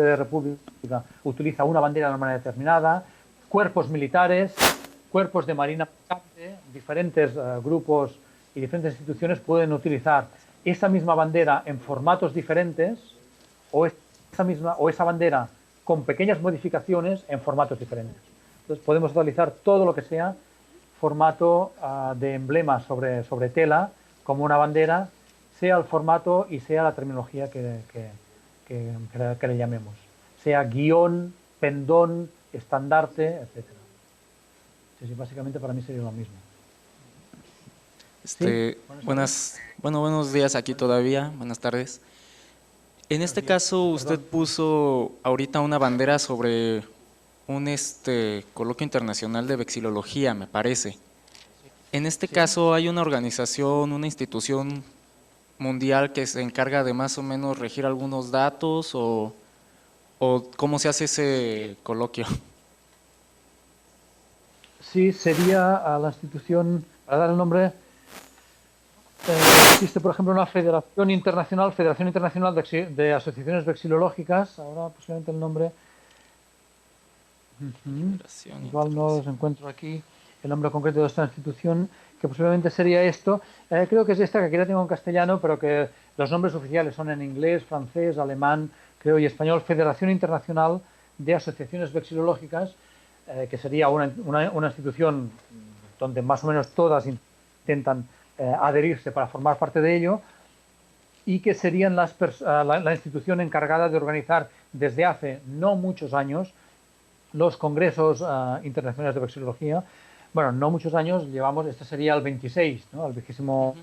de república utiliza una bandera de una manera determinada, cuerpos militares, cuerpos de marina mercante, diferentes grupos y diferentes instituciones pueden utilizar esa misma bandera en formatos diferentes, o esa bandera con pequeñas modificaciones en formatos diferentes. Entonces podemos utilizar todo lo que sea formato de emblema sobre tela como una bandera, sea el formato y sea la terminología que le llamemos, sea guión, pendón, estandarte, etc. Sí, básicamente para mí sería lo mismo. ¿Sí? Buenos días aquí todavía, buenas tardes. En este caso usted puso ahorita una bandera sobre un coloquio internacional de vexilología, me parece. En este caso hay una organización, una institución mundial que se encarga de más o menos regir algunos datos, o cómo se hace ese coloquio. Sí, sería a la institución, para dar el nombre, existe por ejemplo una Federación Internacional de Asociaciones Vexilológicas, ahora posiblemente el nombre, igual no los encuentro aquí, el nombre concreto de esta institución, que posiblemente sería esto. Creo que es esta, que aquí la tengo en castellano, pero que los nombres oficiales son en inglés, francés, alemán, creo, y español. Federación Internacional de Asociaciones Vexilológicas, que sería una institución donde más o menos todas intentan adherirse para formar parte de ello, y que serían la institución encargada de organizar desde hace no muchos años los congresos internacionales de vexilología. Bueno, no muchos años, llevamos, este sería el 26, ¿no? El 26º.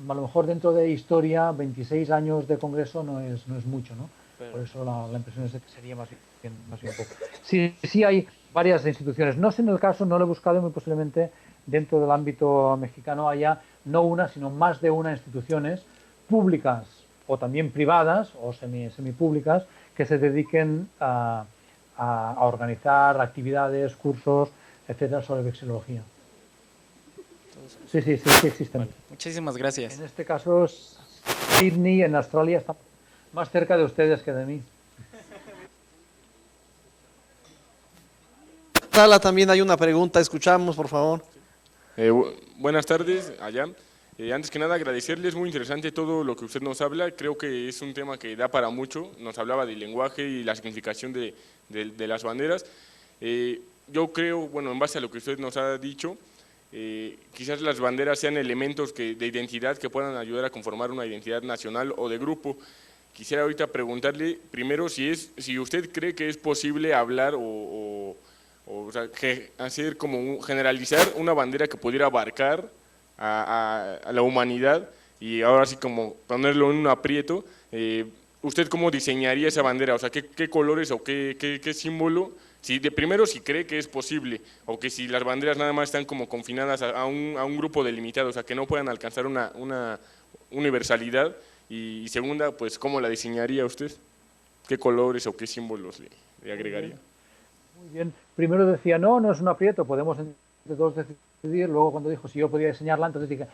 A lo mejor dentro de historia, 26 años de congreso no es mucho, ¿no? Por eso la impresión es de que sería más bien poco. Sí hay varias instituciones. No sé en el caso, no lo he buscado, muy posiblemente dentro del ámbito mexicano haya no una, sino más de una instituciones públicas o también privadas o semipúblicas que se dediquen a organizar actividades, cursos, etcétera, sobre vexilología. Sí existen. Vale, muchísimas gracias. En este caso, Sydney, en Australia, está más cerca de ustedes que de mí. Sala también hay una pregunta, escuchamos, por favor. Buenas tardes, allá. Antes que nada, agradecerles, muy interesante todo lo que usted nos habla. Creo que es un tema que da para mucho. Nos hablaba del lenguaje y la significación de las banderas. Yo creo, bueno, en base a lo que usted nos ha dicho, quizás las banderas sean elementos de identidad que puedan ayudar a conformar una identidad nacional o de grupo. Quisiera ahorita preguntarle primero si usted cree que es posible hablar o sea, hacer como generalizar una bandera que pudiera abarcar a la humanidad, y ahora sí como ponerlo en un aprieto. ¿Usted cómo diseñaría esa bandera? O sea, ¿qué colores o qué símbolo? Primero, si cree que es posible, o que si las banderas nada más están como confinadas a un grupo delimitado, o sea, que no puedan alcanzar una universalidad. Y segunda, pues, ¿cómo la diseñaría usted? ¿Qué colores o qué símbolos le agregaría? Muy bien. Primero decía, no es un aprieto, podemos entre todos decidir. Luego cuando dijo si yo podía diseñarla, entonces dije,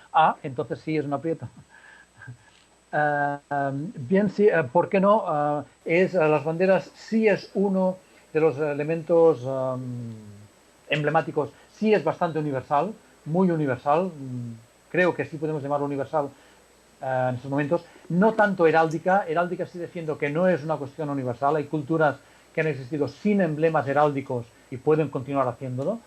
entonces sí es un aprieto. Bien, sí, ¿por qué no? Las banderas sí es uno de los elementos emblemáticos, sí es bastante universal, muy universal. Creo que sí podemos llamarlo universal en estos momentos. No tanto heráldica sí defiendo que no es una cuestión universal. Hay culturas que han existido sin emblemas heráldicos y pueden continuar haciéndolo.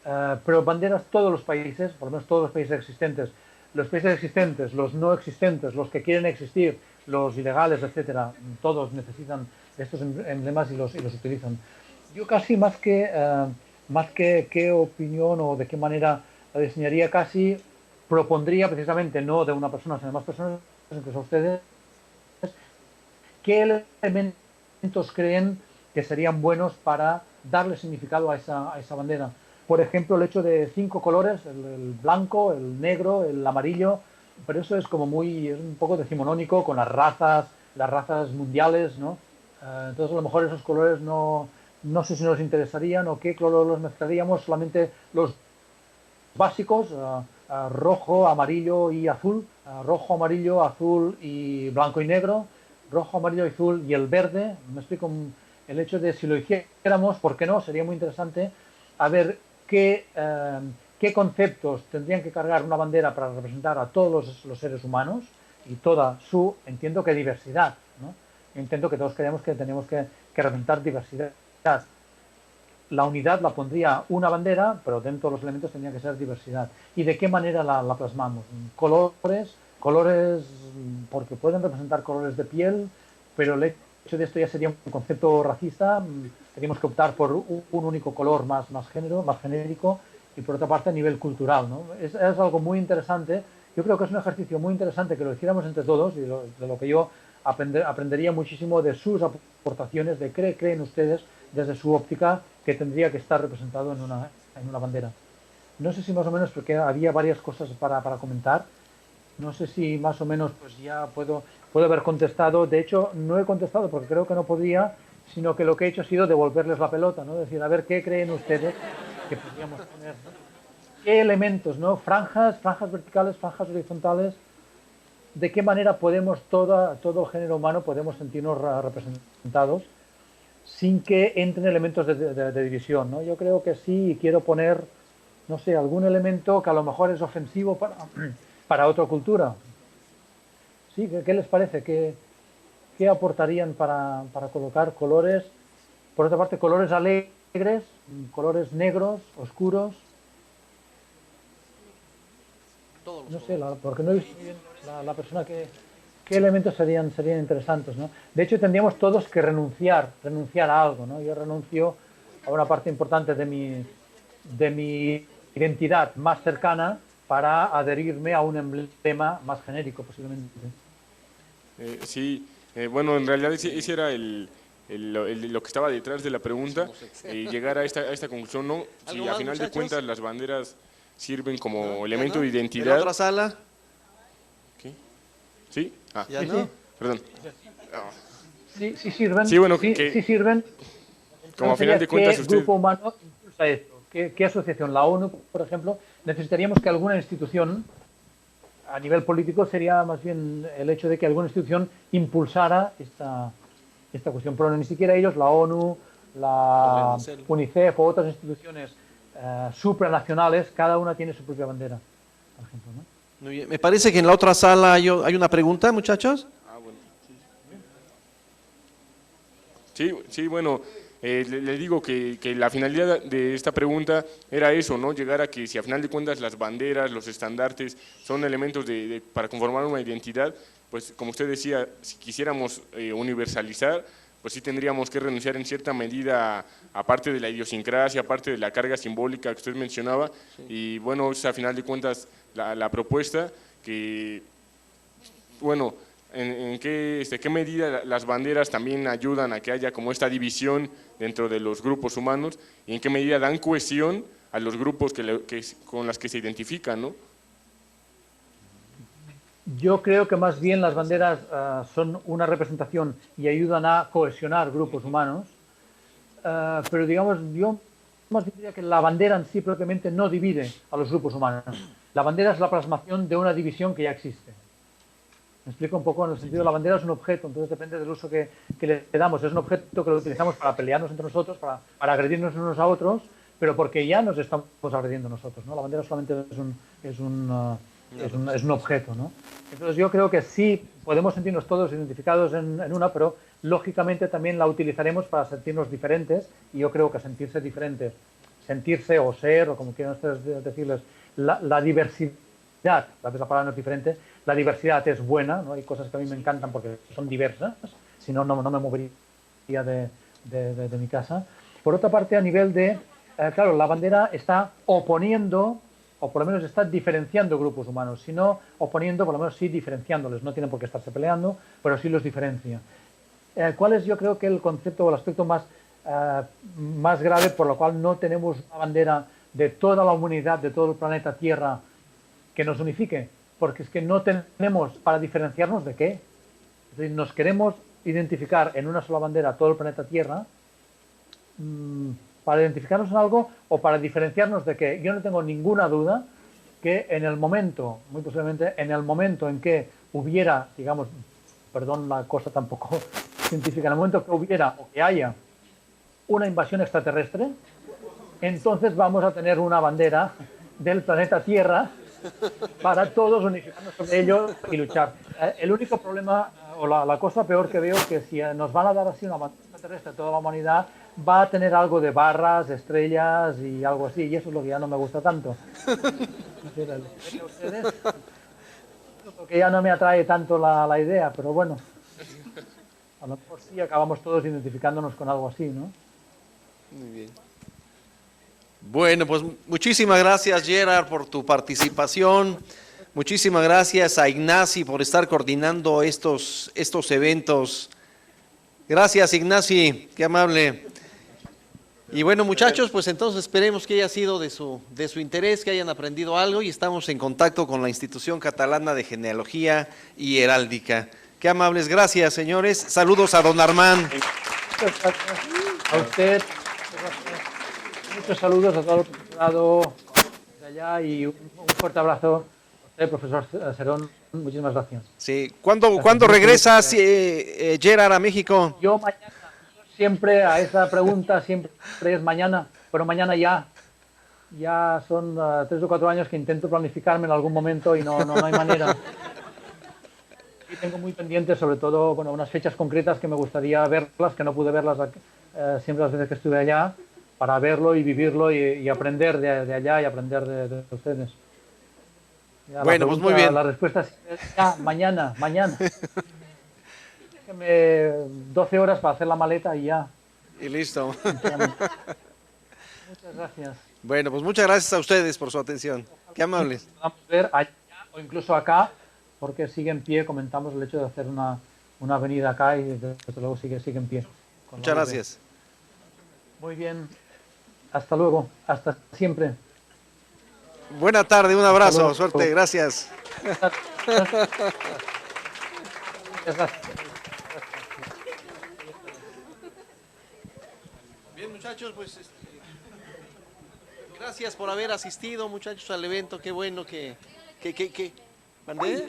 Pero banderas, todos los países, por lo menos todos los países existentes, los no existentes, los que quieren existir, los ilegales, etcétera, todos necesitan estos emblemas y los utilizan. Yo casi más que qué opinión o de qué manera la diseñaría, casi propondría precisamente, no de una persona, sino de más personas, incluso ustedes, qué elementos creen que serían buenos para darle significado a esa bandera. Por ejemplo, el hecho de 5 colores, el blanco, el negro, el amarillo, pero eso es como es un poco decimonónico con las razas mundiales, ¿no? Entonces a lo mejor esos colores no sé si nos interesarían o qué color los mezclaríamos, solamente los básicos, rojo, amarillo y azul, rojo, amarillo, azul y blanco y negro, rojo, amarillo y azul y el verde. Me explico, el hecho de si lo hiciéramos, ¿por qué no? Sería muy interesante a ver qué conceptos tendrían que cargar una bandera para representar a todos los seres humanos y toda su, entiendo que diversidad, ¿no? Entiendo que todos creemos que tenemos que representar diversidad. La unidad la pondría una bandera, pero dentro de los elementos tendría que ser diversidad. ¿Y de qué manera la plasmamos? Colores, porque pueden representar colores de piel, pero el hecho de esto ya sería un concepto racista. Tendríamos que optar por un único color más genérico, y por otra parte a nivel cultural, ¿no? Es algo muy interesante. Yo creo que es un ejercicio muy interesante que lo hiciéramos entre todos, y de lo que yo aprendería muchísimo de sus aportaciones, de qué creen ustedes desde su óptica que tendría que estar representado en una bandera. No sé si más o menos, porque había varias cosas para comentar, no sé si más o menos pues ya puedo haber contestado. De hecho, no he contestado porque creo que no podría, sino que lo que he hecho ha sido devolverles la pelota, ¿no? Decir, a ver, ¿qué creen ustedes que podríamos poner, ¿no? ¿Qué elementos, ¿no? Franjas verticales, franjas horizontales. ¿De qué manera podemos, todo el género humano, podemos sentirnos representados sin que entren elementos de división, ¿no? Yo creo que sí, quiero poner, no sé, algún elemento que a lo mejor es ofensivo para otra cultura. ¿Sí? ¿Qué les parece? ¿Qué aportarían para colocar colores? Por otra parte, colores alegres, colores negros, oscuros. no sé, porque no he visto bien la persona qué elementos serían interesantes, ¿no? De hecho, tendríamos todos que renunciar a algo, ¿no? Yo renuncio a una parte importante de mi identidad más cercana para adherirme a un emblema más genérico, posiblemente. Sí, bueno, en realidad ese era lo que estaba detrás de la pregunta, llegar a esta conclusión, ¿no? Si a final de cuentas las banderas sirven como elemento de identidad. ¿En la otra sala? ¿Qué? ¿Sí? Ah, ¿Ya Sí, no? sí. perdón. Sí sirven. Sí, bueno, sí sirven. Como a final de cuentas ¿Qué usted... grupo humano impulsa esto? ¿Qué asociación? La ONU, por ejemplo, necesitaríamos que alguna institución, a nivel político, sería más bien el hecho de que alguna institución impulsara esta cuestión. Pero ni siquiera ellos, la ONU, la UNICEF o otras instituciones supranacionales, cada una tiene su propia bandera, por ejemplo, ¿no? Muy bien. Me parece que en la otra sala hay una pregunta, muchachos. Ah, bueno. Sí, bueno, le digo que la finalidad de esta pregunta era eso, ¿no? Llegar a que si a final de cuentas las banderas, los estandartes son elementos para conformar una identidad, pues como usted decía, si quisiéramos universalizar, pues sí tendríamos que renunciar en cierta medida a parte de la idiosincrasia, aparte de la carga simbólica que usted mencionaba, y bueno, es a final de cuentas la propuesta que, bueno, ¿en qué medida las banderas también ayudan a que haya como esta división dentro de los grupos humanos y en qué medida dan cohesión a los grupos con las que se identifican, ¿no? Yo creo que más bien las banderas son una representación y ayudan a cohesionar grupos humanos, pero digamos, yo más bien diría que la bandera en sí propiamente no divide a los grupos humanos. La bandera es la plasmación de una división que ya existe. Me explico un poco en el sentido de la bandera es un objeto, entonces depende del uso que le damos. Es un objeto que lo utilizamos para pelearnos entre nosotros, para agredirnos unos a otros, pero porque ya nos estamos agrediendo nosotros, ¿no? La bandera solamente es un objeto, ¿no? Entonces yo creo que sí podemos sentirnos todos identificados en una, pero lógicamente también la utilizaremos para sentirnos diferentes, y yo creo que sentirse diferentes, sentirse o ser, o como quieran ustedes decirles, la diversidad, a veces la palabra no es diferente, la diversidad es buena, ¿no? Hay cosas que a mí me encantan porque son diversas, si no, no me movería de mi casa. Por otra parte, a nivel de, claro, la bandera está oponiendo, o por lo menos está diferenciando grupos humanos, si no oponiendo, por lo menos sí diferenciándoles, no tienen por qué estarse peleando, pero sí los diferencia. ¿Cuál es, yo creo, que el concepto o el aspecto más grave por lo cual no tenemos una bandera de toda la humanidad, de todo el planeta Tierra, que nos unifique? Porque es que no tenemos para diferenciarnos de qué. Es decir, nos queremos identificar en una sola bandera todo el planeta Tierra, para identificarnos en algo o para diferenciarnos de qué. Yo no tengo ninguna duda que en el momento, muy posiblemente, en el momento en que hubiera, digamos, perdón la cosa tampoco científica, en el momento que hubiera o que haya una invasión extraterrestre, entonces vamos a tener una bandera del planeta Tierra para todos unificarnos sobre ello y luchar. El único problema, o la cosa peor que veo, que si nos van a dar así una bandera extraterrestre a toda la humanidad, va a tener algo de barras, estrellas y algo así, y eso es lo que ya no me gusta tanto. Porque ya no me atrae tanto la idea, pero bueno, a lo mejor sí acabamos todos identificándonos con algo así, ¿no? Muy bien. Bueno, pues muchísimas gracias, Gerard, por tu participación. Muchísimas gracias a Ignacy por estar coordinando estos eventos. Gracias, Ignacy, qué amable. Y bueno, muchachos, pues entonces esperemos que haya sido de su interés, que hayan aprendido algo, y estamos en contacto con la Institución Catalana de Genealogía y Heráldica. Qué amables, gracias, señores. Saludos a don Armand. A usted. Muchos saludos a todo el profesorado de allá y un fuerte abrazo a usted, profesor Serón. Muchísimas gracias. Sí. ¿Cuándo regresas, Gerard, a México? Yo mañana, siempre a esa pregunta, siempre es mañana, pero mañana ya. Ya son 3 o 4 años que intento planificarme en algún momento y no hay manera. Y tengo muy pendientes, sobre todo, bueno, unas fechas concretas que me gustaría verlas, que no pude verlas siempre las veces que estuve allá, para verlo y vivirlo y aprender de allá y aprender de ustedes. Ya, Bueno, pues muy bien. La respuesta es ya, mañana. Déjeme 12 horas para hacer la maleta y ya. Y listo. Muchas gracias. Bueno, pues muchas gracias a ustedes por su atención. Qué amables. Vamos a ver allá o incluso acá, porque sigue en pie. Comentamos el hecho de hacer una avenida acá y desde luego sigue en pie. Muchas gracias. Muy bien. Hasta luego. Hasta siempre. Buena tarde, un abrazo, luego. suerte, gracias. Muchas gracias. Bien, muchachos, pues gracias por haber asistido, muchachos, al evento. Qué bueno que ¿Mandé?